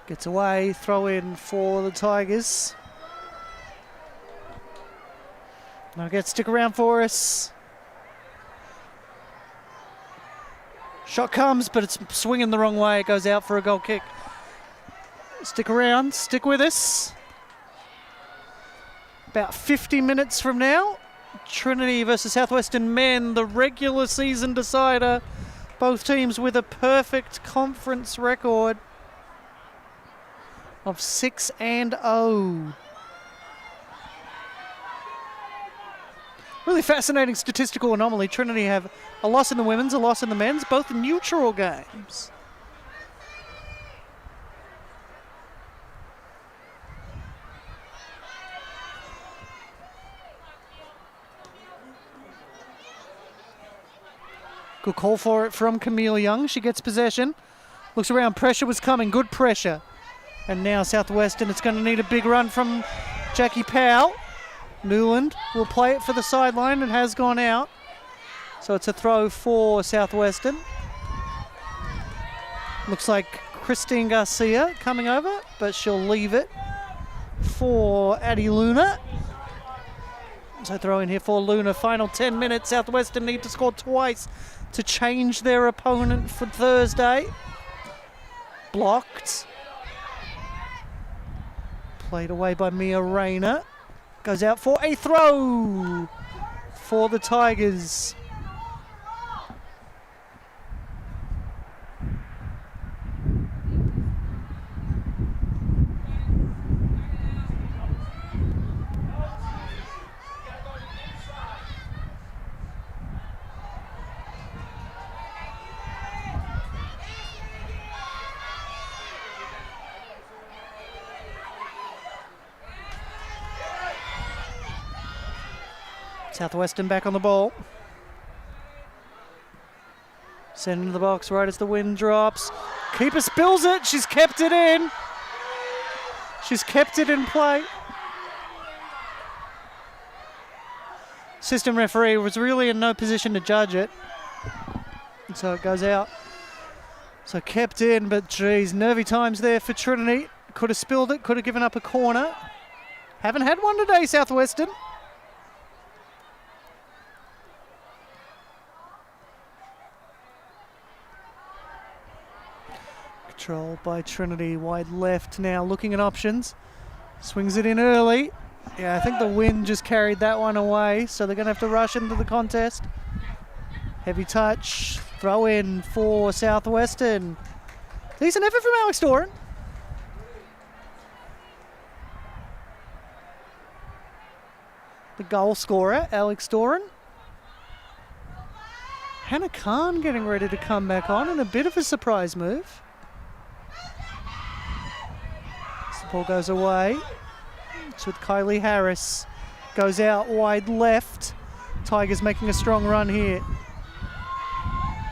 Gets away, throw in for the Tigers. Now get stick around for us. Shot comes, but it's swinging the wrong way. It goes out for a goal kick. Stick around, stick with us. About 50 minutes from now, Trinity versus Southwestern men, the regular season decider. Both teams with a perfect conference record of 6-0. Really fascinating statistical anomaly. Trinity have a loss in the women's, a loss in the men's, both neutral games. Good call for it from Camille Young. She gets possession. Looks around, pressure was coming, good pressure. And now Southwestern, it's going to need a big run from Jackie Powell. Newland will play it for the sideline and has gone out. So it's a throw for Southwestern. Looks like Christine Garcia coming over, but she'll leave it for Addie Luna. So throw in here for Luna. Final 10 minutes. Southwestern need to score twice to change their opponent for Thursday. Blocked. Played away by Mia Rayner. Goes out for a throw for the Tigers. Southwestern back on the ball. Send into the box right as the wind drops. Keeper spills it. She's kept it in. She's kept it in play. Assistant referee was really in no position to judge it. And so it goes out. So kept in, but geez, nervy times there for Trinity. Could have spilled it, could have given up a corner. Haven't had one today, Southwestern. Control by Trinity, wide left now, looking at options. Swings it in early. Yeah, I think the wind just carried that one away, so they're going to have to rush into the contest. Heavy touch, throw in for Southwestern. Decent effort from Alex Doran. The goal scorer, Alex Doran. Hannah Khan getting ready to come back on in a bit of a surprise move. Ball goes away. It's with Kylie Harris. Goes out wide left. Tigers making a strong run here.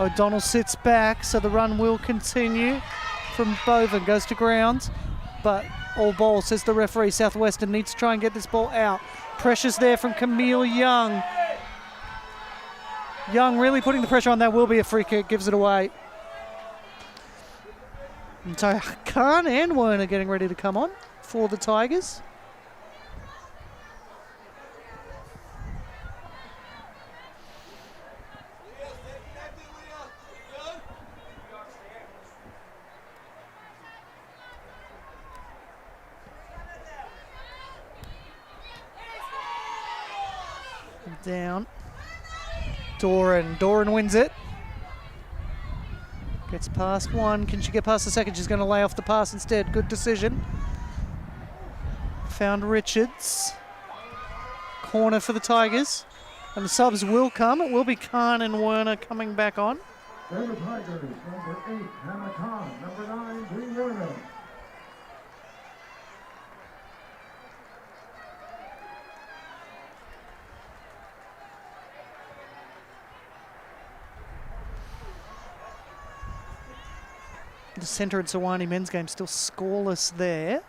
O'Donnell sits back, so the run will continue from Boven. Goes to ground, but all ball, says the referee. Southwestern needs to try and get this ball out. Pressure's there from Camille Young. Young really putting the pressure on. That will be a free kick. Gives it away. And so Khan and Werner getting ready to come on for the Tigers. Down. Doran wins it. Gets past one. Can she get past the second? She's going to lay off the pass instead. Good decision. Found Richards. Corner for the Tigers. And the subs will come. It will be Khan and Werner coming back on. For the Tigers, number 8, Hannah Khan. Number 9, Bree Werner. The Centre and Sewanee men's game still scoreless there.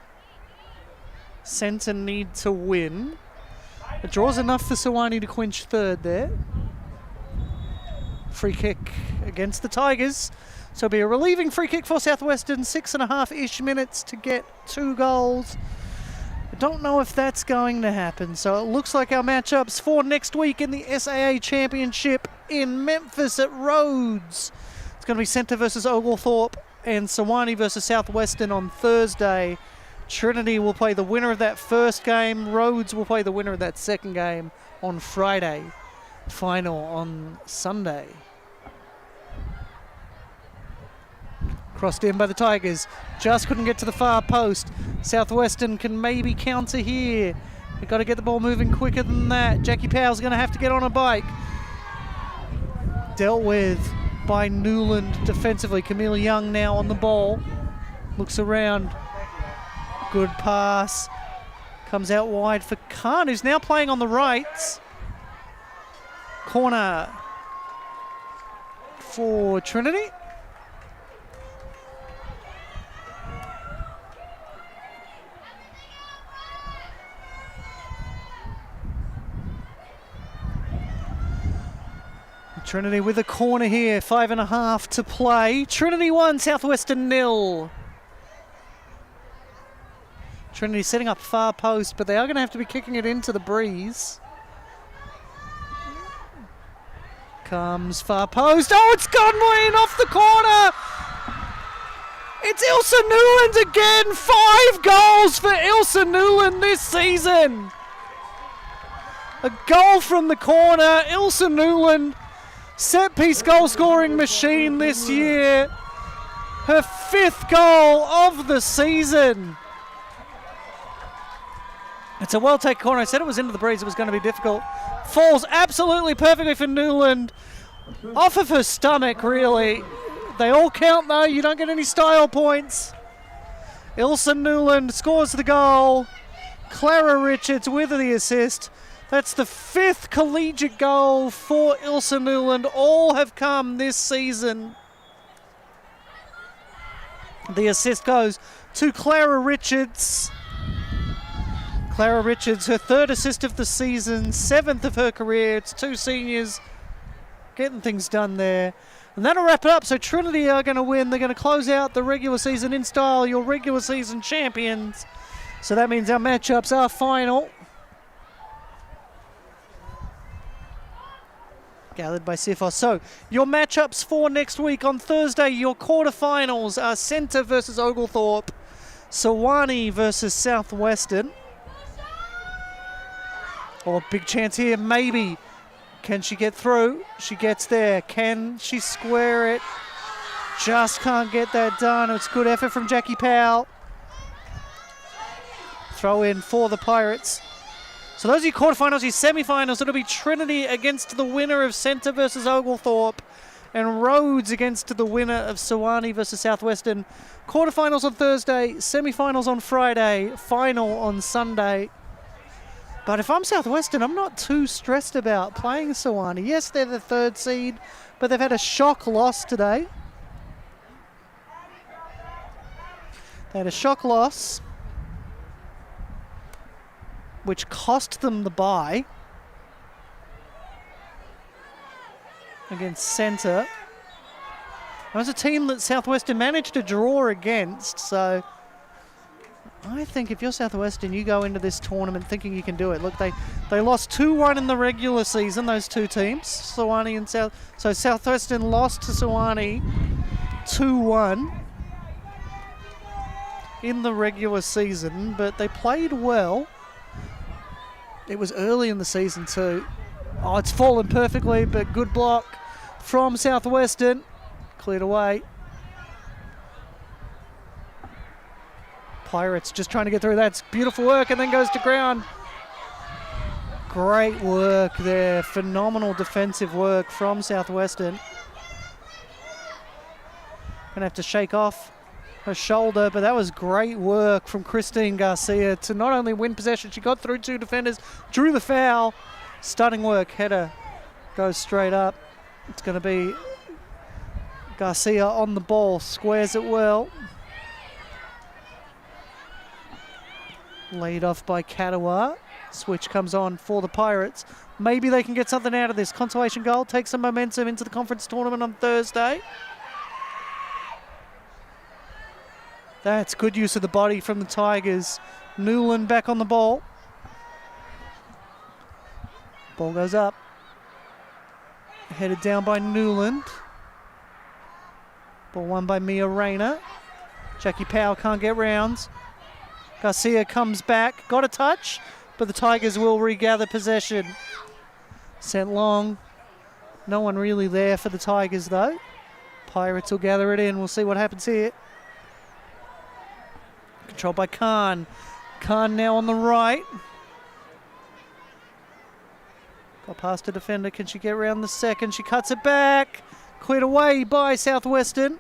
Centre need to win. A draw's enough for Sewanee to clinch third there. Free kick against the Tigers. So it'll be a relieving free kick for Southwestern. 6.5-ish minutes to get 2 goals. I don't know if that's going to happen. So it looks like our matchups for next week in the SAA Championship in Memphis at Rhodes. It's going to be Centre versus Oglethorpe and Sewanee versus Southwestern on Thursday. Trinity will play the winner of that first game. Rhodes will play the winner of that second game on Friday. Final on Sunday. Crossed in by the Tigers. Just couldn't get to the far post. Southwestern can maybe counter here. They've got to get the ball moving quicker than that. Jackie Powell's going to have to get on a bike. Dealt with by Newland defensively. Camille Young now on the ball. Looks around. Good pass. Comes out wide for Khan, who's now playing on the right. Corner for Trinity. Trinity with a corner here, 5.5 to play. Trinity 1, Southwestern 0. Trinity setting up far post, but they are going to have to be kicking it into the breeze. Comes far post. Oh, it's gone way in off the corner. It's Ilse Newland again. 5 goals for Ilse Newland this season. A goal from the corner. Ilse Newland, set-piece goal-scoring machine this year. Her 5th goal of the season. It's a well-taken corner. I said it was into the breeze. It was going to be difficult. Falls absolutely perfectly for Newland. Off of her stomach, really. They all count, though. You don't get any style points. Ilse Newland scores the goal. Clara Richards with the assist. That's the 5th collegiate goal for Ilse Newland. All have come this season. The assist goes to Clara Richards. Clara Richards, her 3rd assist of the season, 7th of her career. It's 2 seniors getting things done there. And that'll wrap it up. So Trinity are going to win. They're going to close out the regular season in style, your regular season champions. So that means our matchups are final. Gathered by Sifos. So your matchups for next week on Thursday, your quarterfinals are Centre versus Oglethorpe, Sewanee versus Southwestern. Oh, big chance here, maybe. Can she get through? She gets there. Can she square it? Just can't get that done. It's good effort from Jackie Powell. Throw in for the Pirates. So those are your quarterfinals, your semi-finals. It'll be Trinity against the winner of Centre versus Oglethorpe, and Rhodes against the winner of Sewanee versus Southwestern. Quarterfinals on Thursday, semi-finals on Friday, final on Sunday. But if I'm Southwestern, I'm not too stressed about playing Sewanee. Yes, they're the 3rd seed, but they've had a shock loss today. They had a shock loss, which cost them the bye against Centre. It was a team that Southwestern managed to draw against, so I think if you're Southwestern, you go into this tournament thinking you can do it. Look, they lost 2-1 in the regular season, those 2 teams, Sewanee and South. So Southwestern lost to Sewanee 2-1 in the regular season, but they played well. It was early in the season too. Oh, it's fallen perfectly, but good block from Southwestern. Cleared away. Pirates just trying to get through. That's beautiful work, and then goes to ground. Great work there. Phenomenal defensive work from Southwestern. Gonna have to shake off her shoulder, but that was great work from Christine Garcia to not only win possession, she got through 2 defenders, drew the foul. Stunning work. Header goes straight up. It's going to be Garcia on the ball, squares it well. Laid off by Katawa. Switch comes on for the Pirates. Maybe they can get something out of this. Consolation goal, take some momentum into the conference tournament on Thursday. That's good use of the body from the Tigers. Newland back on the ball. Ball goes up. Headed down by Newland. Ball won by Mia Rayner. Jackie Powell can't get rounds. Garcia comes back. Got a touch, but the Tigers will regather possession. Sent long. No one really there for the Tigers though. Pirates will gather it in. We'll see what happens here. Controlled by Khan. Khan now on the right. Got past a defender. Can she get around the second? She cuts it back. Cleared away by Southwestern.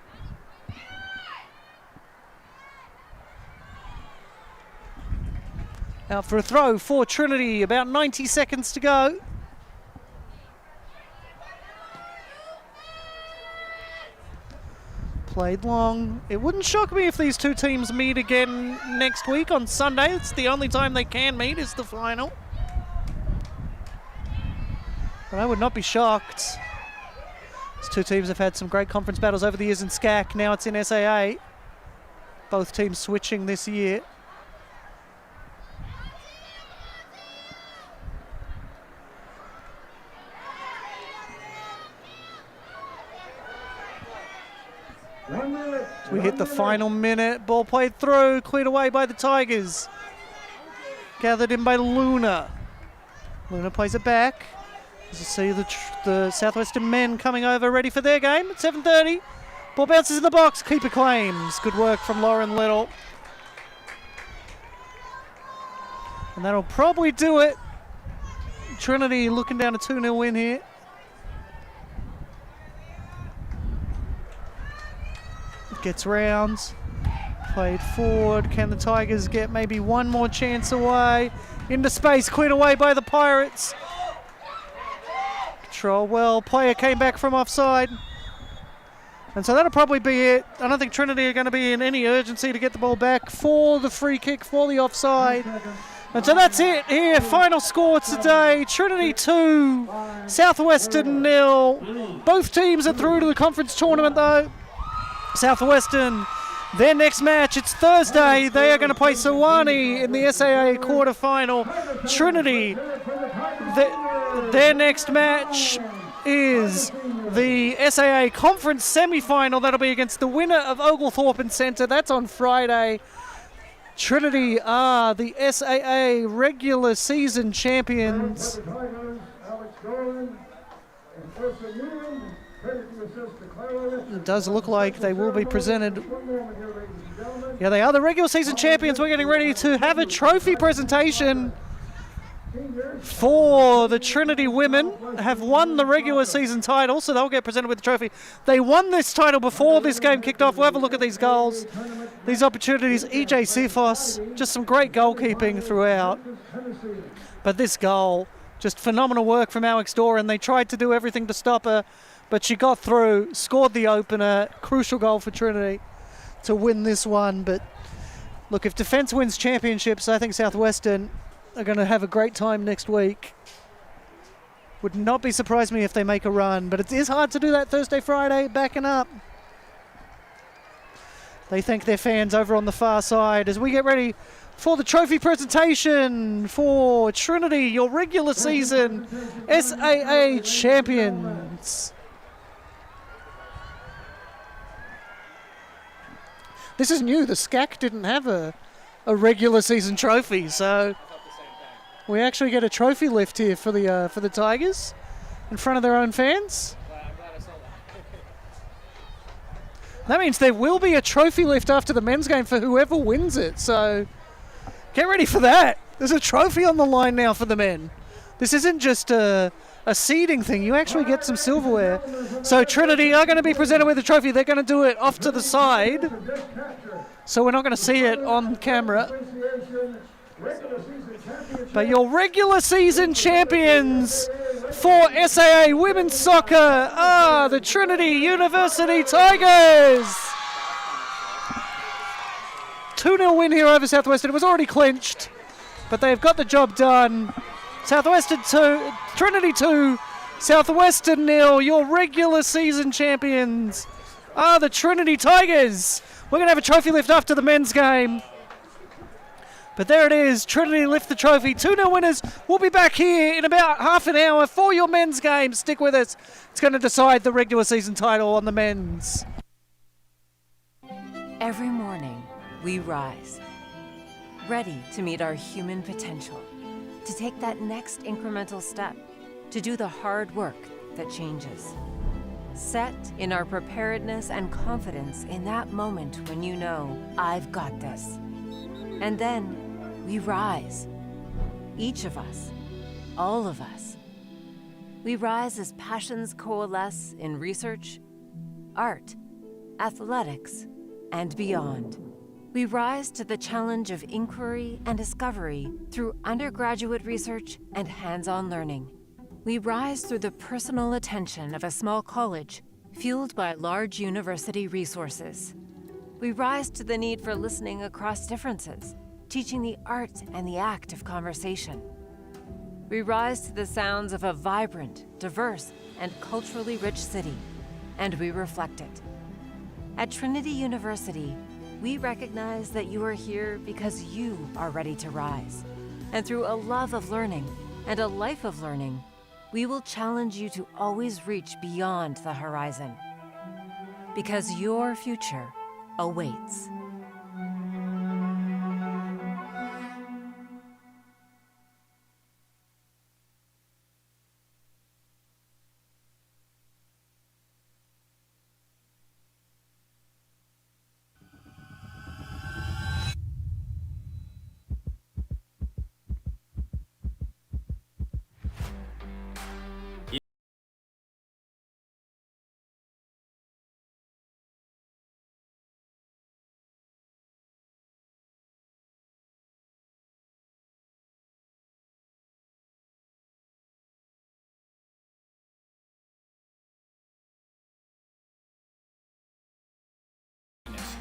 Out for a throw for Trinity. About 90 seconds to go. Played long. It wouldn't shock me if these 2 teams meet again next week on Sunday. It's the only time they can meet is the final. But I would not be shocked. These two teams have had some great conference battles over the years in SCAC. Now it's in SAA. Both teams switching this year. We hit the final minute. Ball played through, cleared away by the Tigers. Gathered in by Luna. Luna plays it back. As you see the Southwestern men coming over, ready for their game at 7:30. Ball bounces in the box. Keeper claims. Good work from Lauren Little. And that'll probably do it. Trinity looking down a 2-0 win here. Gets rounds. Played forward. Can the Tigers get maybe one more chance away? Into space, cleared away by the Pirates. Control well. Player came back from offside. And so that'll probably be it. I don't think Trinity are going to be in any urgency to get the ball back for the free kick, for the offside. And so that's it here. Final score today. Trinity 2, Southwestern 0. Both teams are through to the conference tournament though. Southwestern, their next match, it's Thursday. They are going to play Sewanee in the SAA quarterfinal. Trinity, their next match is the SAA conference semi-final. That'll be against the winner of Oglethorpe and Centre. That's on Friday. Trinity are the SAA regular season champions. It does look like they will be presented. Yeah, they are the regular season champions. We're getting ready to have a trophy presentation for the Trinity women. Have won the regular season title, so they'll get presented with the trophy. They won this title before this game kicked off. We'll have a look at these goals, these opportunities. EJ Sifos, just some great goalkeeping throughout. But this goal, just phenomenal work from Alex Doran. They tried to do everything to stop her, but she got through, scored the opener. Crucial goal for Trinity to win this one. But look, if defence wins championships, I think Southwestern are going to have a great time next week. Would not be surprised me if they make a run, but it is hard to do that Thursday, Friday, backing up. They thank their fans over on the far side as we get ready for the trophy presentation for Trinity, your regular season SAA champions. This is new. The SCAC didn't have a regular season trophy, so we actually get a trophy lift here for the Tigers in front of their own fans. That means there will be a trophy lift after the men's game for whoever wins it, so get ready for that. There's a trophy on the line now for the men. This isn't just a seeding thing. You actually get some silverware. So Trinity are going to be presented with a trophy. They're going to do it off to the side, so we're not going to see it on camera. But your regular season champions for SAA women's soccer are the Trinity University Tigers. 2-0 win here over Southwestern. It was already clinched, but they've got the job done. Southwestern 2, Trinity 2, Southwestern 0. Your regular season champions are the Trinity Tigers. We're going to have a trophy lift after the men's game. But there it is, Trinity lift the trophy. 2-0 winners. We'll be back here in about half an hour for your men's game. Stick with us. It's going to decide the regular season title on the men's. Every morning, we rise, ready to meet our human potential, to take that next incremental step, to do the hard work that changes. Set in our preparedness and confidence in that moment when you know, I've got this. And then we rise. Each of us, all of us. We rise as passions coalesce in research, art, athletics, and beyond. We rise to the challenge of inquiry and discovery through undergraduate research and hands-on learning. We rise through the personal attention of a small college fueled by large university resources. We rise to the need for listening across differences, teaching the art and the act of conversation. We rise to the sounds of a vibrant, diverse, and culturally rich city, and we reflect it. At Trinity University, we recognize that you are here because you are ready to rise. And through a love of learning and a life of learning, we will challenge you to always reach beyond the horizon. Because your future awaits.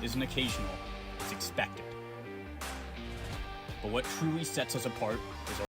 Isn't occasional, it's expected. But what truly sets us apart is